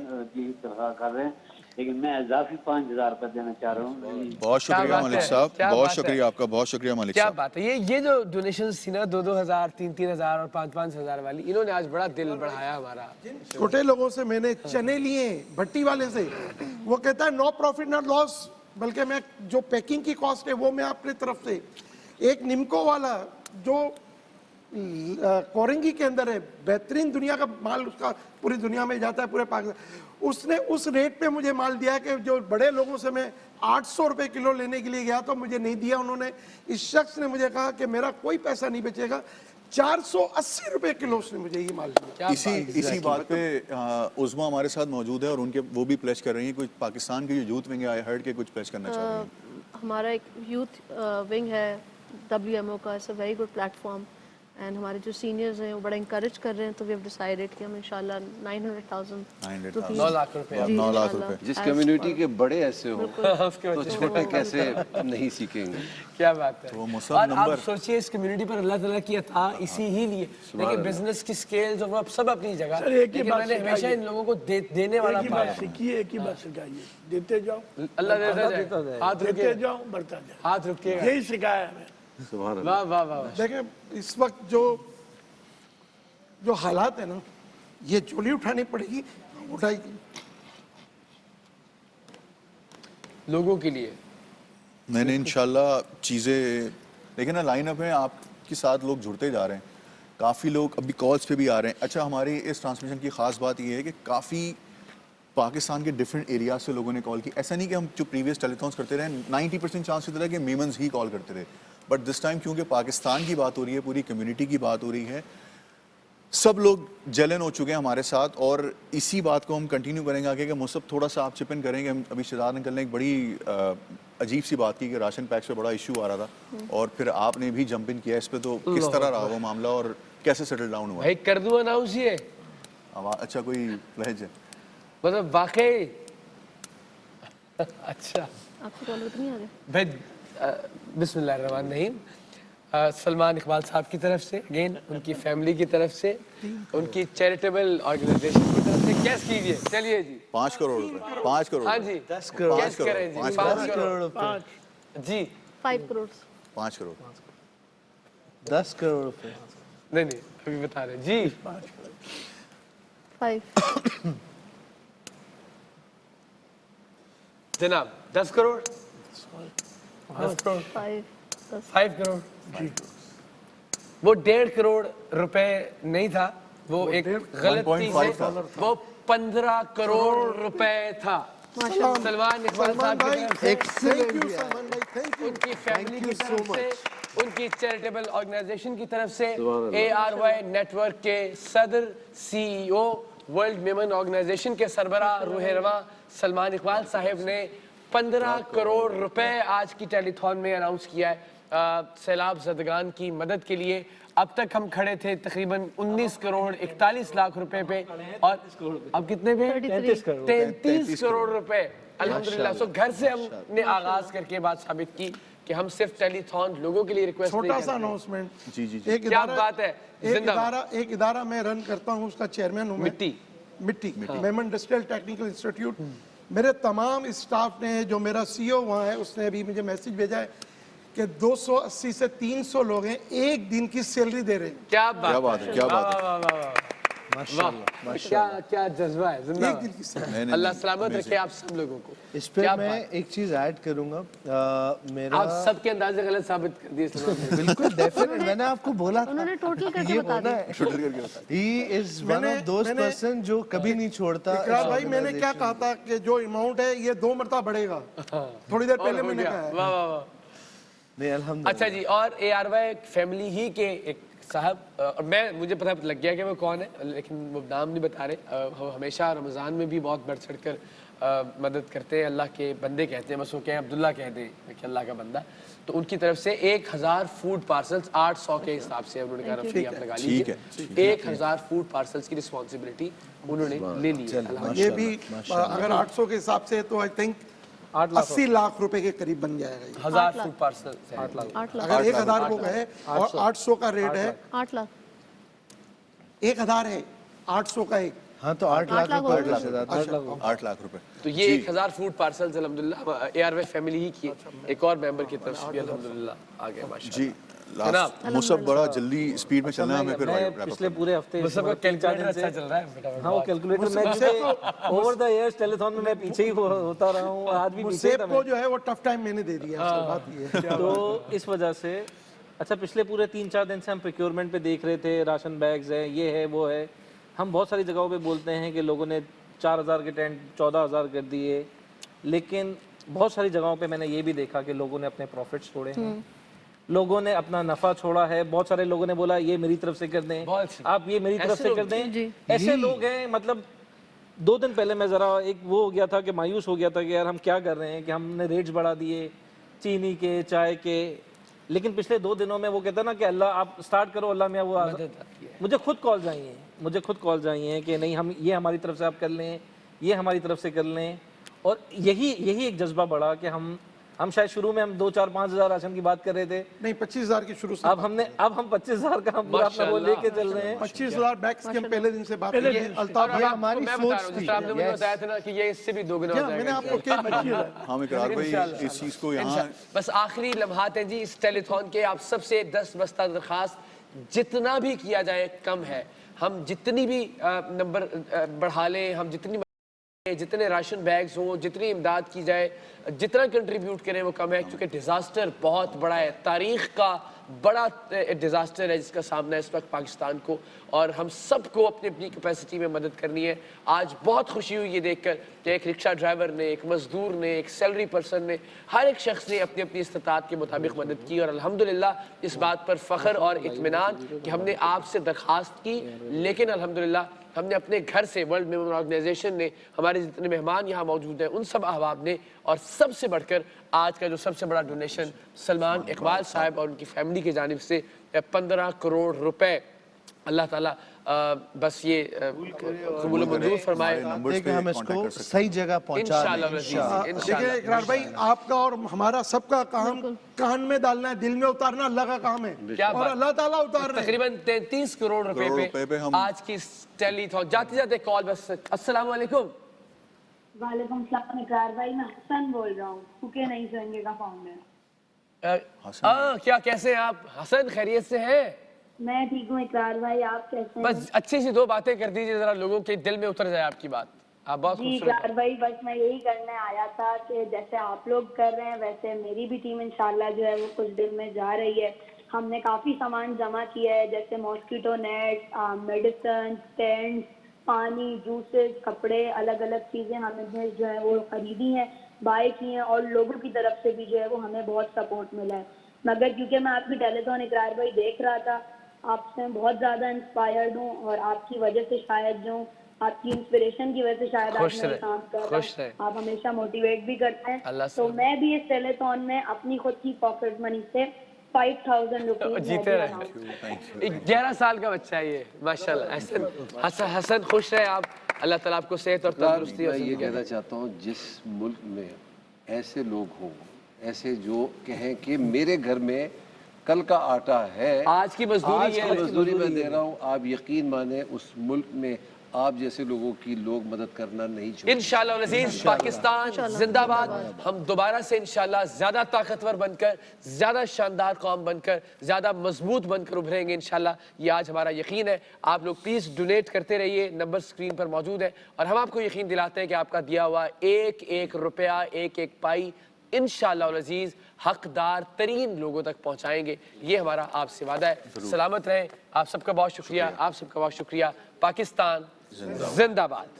تنخواہ کر رہے ہیں، لیکن میں اضافی 5,000 روپے دینا چاہ رہا ہوں. بہت شکریہ ملک صاحب، بہت شکریہ آپ کا، بہت شکریہ ملک کیا صاحب. بات ہے. یہ جو ڈونیشنز تھی نا 2,000 3,000 اور 5,000 والی، انہوں نے آج بڑا دل بڑھایا ہمارا. چھوٹے لوگوں سے میں نے چنے لیے بھٹی والے سے، وہ کہتا ہے نو پروفٹ نو لاس، بلکہ میں جو پیکنگ کی کاسٹ ہے وہ میں اپنی طرف سے. ایک نمکو والا جو کورنگی کے اندر ہے، بہترین دنیا کا مال اس کا پوری دنیا میں جاتا ہے، پورے پاکستان، اس نے اس ریٹ پہ مجھے مال دیا کہ جو بڑے لوگوں سے میں 800 روپے کلو لینے کے لیے گیا تو مجھے نہیں دیا انہوں نے. اس شخص نے مجھے کہا کہ میرا کوئی پیسہ نہیں بچے گا، 480 روپے کلو اس نے مجھے یہ مال دیا. اسی بات پہ عظما ہمارے ساتھ موجود ہے اور ان کے وہ بھی پلیج کر رہی ہیں. کچھ پاکستان کی جو یوتھ ونگ ہے آئی ہرڈ کے کچھ پلیج کرنا چاہ رہی ہیں. ہمارا ایک یوتھ ونگ ہے WMO کا، it's a very good platform, and ہمارے جو سینئرز ہیں وہ بڑا انکریج کر رہے ہیں. تو وی ہیو ڈیسائیڈڈ کہ ہم انشاءاللہ 900,000 9 لاکھ روپے. 9 لاکھ روپے. جس کمیونٹی کے بڑے ایسے ہوں تو چھوٹے کیسے نہیں سیکھیں گے. کیا بات ہے. اور آپ سوچئے اس کمیونٹی پر اللہ تعالیٰ کی عطا اسی ہی لیے. دیکھیں بزنس کی سکیلز اور وہ سب اپنی جگہ، لیکن میں نے ہمیشہ ان لوگوں کو دینے والا پایا. ایک ہی بات سکھائیے، دیتے جاؤ، اللہ دیتا جائے، ہاتھ دیتے جاؤ، بڑھتا جائے، ہاتھ رکے گا. یہی سکھایا ہمیں. واہ واہ واہ. دیکھیں اس وقت جو حالات ہیں نا، یہ چولی اٹھانی پڑے گی، اٹھائی گی لوگوں کے لیے. میں نے انشاءاللہ چیزیں لیکن نا لائن اپ میں آپ کے ساتھ لوگ جڑتے جا رہے ہیں، کافی لوگ ابھی کالز پہ بھی آ رہے ہیں. اچھا ہماری اس ٹرانسمیشن کی خاص بات یہ ہے کہ کافی پاکستان کے ڈفرینٹ ایریاز سے لوگوں نے کال کی. ایسا نہیں کہ ہم جو پریویس ٹیلی تھونس کرتے رہے 90% چانس ہوتا ہے کہ میمنز ہی کال کرتے رہے، بٹ دس ٹائم کیونکہ پاکستان کی بات ہو رہی ہے، پوری کمیونٹی کی بات ہو رہی ہے، سب لوگ جلن ہو چکے ہیں ہمارے ساتھ. اور اسی بات کو ہم کنٹینیو کریں گے آگے کہ مصب تھوڑا سا آپ چپ ان کریں گے. ہم ابھی شہزاد انکل نے ایک بڑی عجیب سی بات کی کہ راشن پیکس پہ بڑا ایشو آ رہا تھا اور پھر آپ نے بھی جمپ ان کیا اس پہ. تو کس طرح رہا وہ معاملہ اور کیسے سیٹل ڈاؤن ہوا؟ بھائی کر دوں اناؤنس یہ. اچھا کوئی لہج ہے مطلب واقعی. اچھا آپ کو کال نہیں آ رہے بھائی. بسم اللہ الرحمن الرحیم. سلمان اقبال صاحب کی طرف سے اگین، ان کی فیملی کی طرف سے، ان کی چیریٹیبل آرگنائزیشن کی طرف سے کیس کیجئے. چلیے جی 5 کروڑ روپے. 5 کروڑ. ہاں جی 10 کروڑ. کیس کریں جی. 5 کروڑ جی. 5 کروڑ. 5 کروڑ. 10 کروڑ روپے. نہیں ابھی بتا رہے جی. 5 جناب 10 کروڑ. 10 کروڑ. 5 کروڑ. وہ 1.5 کروڑ روپے نہیں تھا، وہ ایک غلطی سے وہ 15 کروڑ روپے تھا. سلمان اقبال صاحب کی طرف سے، ان کی فیملی کی طرف سے، ان کی چیریٹیبل آرگنائزیشن کی طرف سے، ARY نیٹ ورک کے صدر CEO، ورلڈ ویمن آرگنائزیشن کے سربراہ روح رواں سلمان اقبال صاحب نے 15 کروڑ روپے آج کی ٹیلی تھون میں اناؤنس کیا ہے سیلاب زدگان کی مدد کے لیے. اب تک ہم کھڑے تھے تقریباً 19 کروڑ 41 لاکھ روپے پہ، اور اب کتنے پہ؟ 33 کروڑ روپے. الحمدللہ. سو گھر سے ہم نے آغاز کر کے بات ثابت کی کہ ہم صرف ٹیلی تھون لوگوں کے لیے ریکویسٹ نہیں چھوٹا کرتے. سا اناؤنسمنٹ. جی جی کیا بات ہے. ایک ادارہ میں رن کرتا ہوں، اس کا چیئرمین ہوں. مٹی میمن ڈسٹل ٹیکنیکل انسٹیٹیوٹ. میرے تمام اسٹاف نے، جو میرا CEO وہاں ہے، اس نے ابھی مجھے میسج بھیجا ہے کہ 280 سے 300 لوگ ہیں، ایک دن کی سیلری دے رہے ہیں. کیا بات ہے. کیا بات ہے. वाह क्या जज्बा है, जिंदाबाद। अल्लाह सलामत रखे आप सब लोगों को। इस पे मैं एक चीज ऐड करूंगा, मेरा आप सबके अंदाजे गलत साबित कर दिए बिल्कुल डेफिनेट, मैंने आपको बोला था उन्होंने टोटल करके बता दिया। He is one of those person जो कभी नहीं छोड़ता। इकरार भाई मैंने क्या कहा था कि जो अमाउंट है ये 2 मरतबा बढ़ेगा, थोड़ी देर पहले मैंने कहा है। वाह वाह वाह। नहीं अल्हम्दुलिल्लाह। अच्छा जी, और ARY फैमिली ही के एक साहब, और मैं मुझे पता लग गया कि वो कौन है, लेकिन वो नाम नहीं बता रहे। वो हमेशा रमज़ान में भी बहुत बढ़ चढ़ कर मदद करते हैं, अल्लाह के बंदे कहते हैं, बस वो कहें अब्दुल्ला कह दें कि अल्लाह का बंदा। तो उनकी तरफ से 1000 फूड पार्सल्स 800 के हिसाब से उन्होंने कहा रफी आप लगा लीजिए, 1000 फूड पार्सल्स की रिस्पॉन्सिबिलिटी उन्होंने ले ली है। ये भी अगर 800 के हिसाब से तो आई थिंक 80 लाख रुपए के करीब बन जाएगा। 1000 फूड पार्सल 8 लाख। अगर 1000 लोग है और 800 का रेट है 8 लाख, 1000 है 800 का एक, हाँ तो 8 लाख रुपए, 8 लाख रुपए। तो ये 1000 फूड पार्सल्स अल्हम्दुलिल्लाह ARY फैमिली ही की एक और मेंबर की तरफ से भी अल्हम्दुलिल्लाह आ गया माशाल्लाह। जी मुसब बड़ा जल्दी स्पीड में चलना है हमें फिर पिछले पूरे हफ्ते सबका कैलकुलेटर अच्छा चल रहा है। हाँ वो कैलकुलेटर मैं ओवर द इयर्स टेलीथॉन में मैं पीछे ही होता रहा हूँ, आज भी पीछे था। को जो है वो टफ टाइम मैंने दे दिया, बात ये है। तो इस वजह से अच्छा पिछले पूरे 3-4 दिन से हम प्रोक्योरमेंट पे देख रहे थे, राशन बैग्स है, ये है वो है। हम बहुत सारी जगहों पे बोलते हैं कि लोगों ने 4000 के टेंट 14000 कर दिए, लेकिन बहुत सारी जगहों पे मैंने ये भी देखा कि लोगों ने अपने प्रॉफिट्स छोड़े हैं, लोगों ने अपना नफा छोड़ा है। बहुत सारे लोगों ने बोला ये मेरी तरफ से कर दें, आप ये मेरी तरफ से कर दें। ऐसे लोग हैं, मतलब 2 दिन पहले मैं ज़रा एक वो हो गया था कि मायूस हो गया था कि यार हम क्या कर रहे हैं कि हमने रेट्स बढ़ा दिए चीनी के, चाय के, लेकिन पिछले 2 दिनों में वो कहता ना कि अल्लाह आप स्टार्ट करो, अल्लाह में वो मुझे खुद कॉल्स आई हैं, मुझे खुद कॉल्स आई हैं कि नहीं हम ये हमारी तरफ से आप कर लें, ये हमारी तरफ से कर लें। और यही एक जज्बा बढ़ा कि हम शायद शुरू में हम 2-4-5 हज़ार राशन की बात कर रहे थे, नहीं 25,000 की शुरू से, अब हम 25,000 का हम पूरा अपना वो लेके चल रहे हैं। 25,000 बैग्स की हम पहले दिन से बात कर रहे हैं। अल्ताफ ये हमारी सोच थी, आपने मुझे बताया था ना कि ये इससे भी दोगुना हो जाएगा। मैंने आपको क्या हम इकरार भाई इस चीज को यहाँ बस आखिरी लम्हात हैं जी इस टेलीथॉन के। आप सबसे 10 बस्ता दरखास्त, जितना भी किया जाए कम है। हम जितनी भी नंबर बढ़ा लें, हम जितने राशन बैग्स हों, जितनी इमदाद की जाए, जितना कंट्रीब्यूट करें वो कम है, क्योंकि डिज़ास्टर बहुत बड़ा है, तारीख़ का बड़ा डिज़ास्टर है जिसका सामना है इस वक्त पाकिस्तान को, और हम सबको अपनी अपनी कैपेसिटी में मदद करनी है। आज बहुत खुशी हुई ये देखकर कि एक रिक्शा ड्राइवर ने, एक मज़दूर ने, एक सैलरी पर्सन ने, हर एक शख्स ने अपनी अपनी इस्तिताअत के मुताबिक मदद की। और अल्हम्दुलिल्लाह इस बात पर फ़ख्र और इत्मीनान कि हमने आपसे दरख्वास्त की, लेकिन अल्हम्दुलिल्लाह हमने अपने घर से, वर्ल्ड मेमोरियल ऑर्गेनाइजेशन ने, हमारे जितने मेहमान यहाँ मौजूद हैं उन सब अहबाब ने, और सबसे बढ़कर आज का जो सबसे बड़ा डोनेशन सलमान इकबाल साहब और उनकी फैमिली की जानिब से 15 करोड़ रुपए, अल्लाह ताला बस ये कबूल मंजूर फरमाए, हम इसको सही जगह पहुंचा दें। देखिए इकरार भाई, आपका और हमारा सबका काम कान में डालना है, दिल में उतारना अल्लाह का काम है, और अल्लाह ताला उतार रहे हैं। तकरीबन 33 करोड़ रुपए पे आज की टेलीथॉन। जाते जाते कॉल बस। अस्सलाम वालेकुम। वालेकुम सलाम इकरार भाई, मैं हसन बोल रहा हूँ, भूखे नहीं सोएंगे का फाउंडर। क्या कैसे हैं आप? हसन खैरियत से हैं? मैं ठीक हूँ इकरार भाई, आप कैसे हैं? बस अच्छी सी 2 बातें कर दीजिए, जरा लोगों के दिल में उतर जाए आपकी बात। आप बहुत जी इकरार भाई, बस मैं यही करने आया था कि जैसे आप लोग कर रहे हैं वैसे मेरी भी टीम इंशाल्लाह जो है वो कुछ दिन में जा रही है। हमने काफी सामान जमा किया है, जैसे मॉस्किटो नेट, मेडिसिन, टेंट्स, पानी, जूसेस, कपड़े, अलग अलग चीजें हमने जो है वो खरीदी हैं, बाय की हैं, और लोगों की तरफ से भी जो है वो हमें बहुत सपोर्ट मिला है। मगर क्योंकि मैं आपकी टेलीथॉन इकरार भाई देख रहा था, आपसे बहुत ज़्यादा इंस्पायर्ड हूँ, और आपकी वजह से शायद जो आपकी इंस्पिरेशन की वजह से शायद आप मेरे काम कर रहे हैं। आप हमेशा मोटिवेट भी करते हैं। तो मैं भी इस टेलीथॉन में अपनी खुद की पॉकेट मनी से 5000 रुपये जीते रहे। 11 साल का बच्चा है ये, माशाल्लाह। हसन खुश रहे आप, अल्लाह ताला आपको सेहत और तंदुरुस्ती। मैं ये कहना चाहता हूँ, जिस मुल्क में ऐसे लोग हों, ऐसे जो कहें कि मेरे घर में कल का आटा है, आज की मजदूरी मैं दे रहा हूँ, आप यकीन माने उस मुल्क में آپ جیسے لوگوں کی لوگ مدد کرنا نہیں چھوڑیں. انشاءاللہ العزیز پاکستان زندہ باد. ہم دوبارہ سے انشاءاللہ زیادہ طاقتور بن کر, زیادہ شاندار قوم بن کر, زیادہ مضبوط بن کر ابھریں گے انشاءاللہ. یہ آج ہمارا یقین ہے. آپ لوگ پلیز ڈونیٹ کرتے رہیے, نمبر سکرین پر موجود ہے, اور ہم آپ کو یقین دلاتے ہیں کہ آپ کا دیا ہوا ایک ایک روپیہ, ایک ایک پائی انشاءاللہ العزیز حقدار ترین لوگوں تک پہنچائیں گے. یہ ہمارا آپ سے وعدہ ہے. سلامت رہیں. آپ سب کا بہت شکریہ. آپ سب کا بہت شکریہ. پاکستان زندہ باد.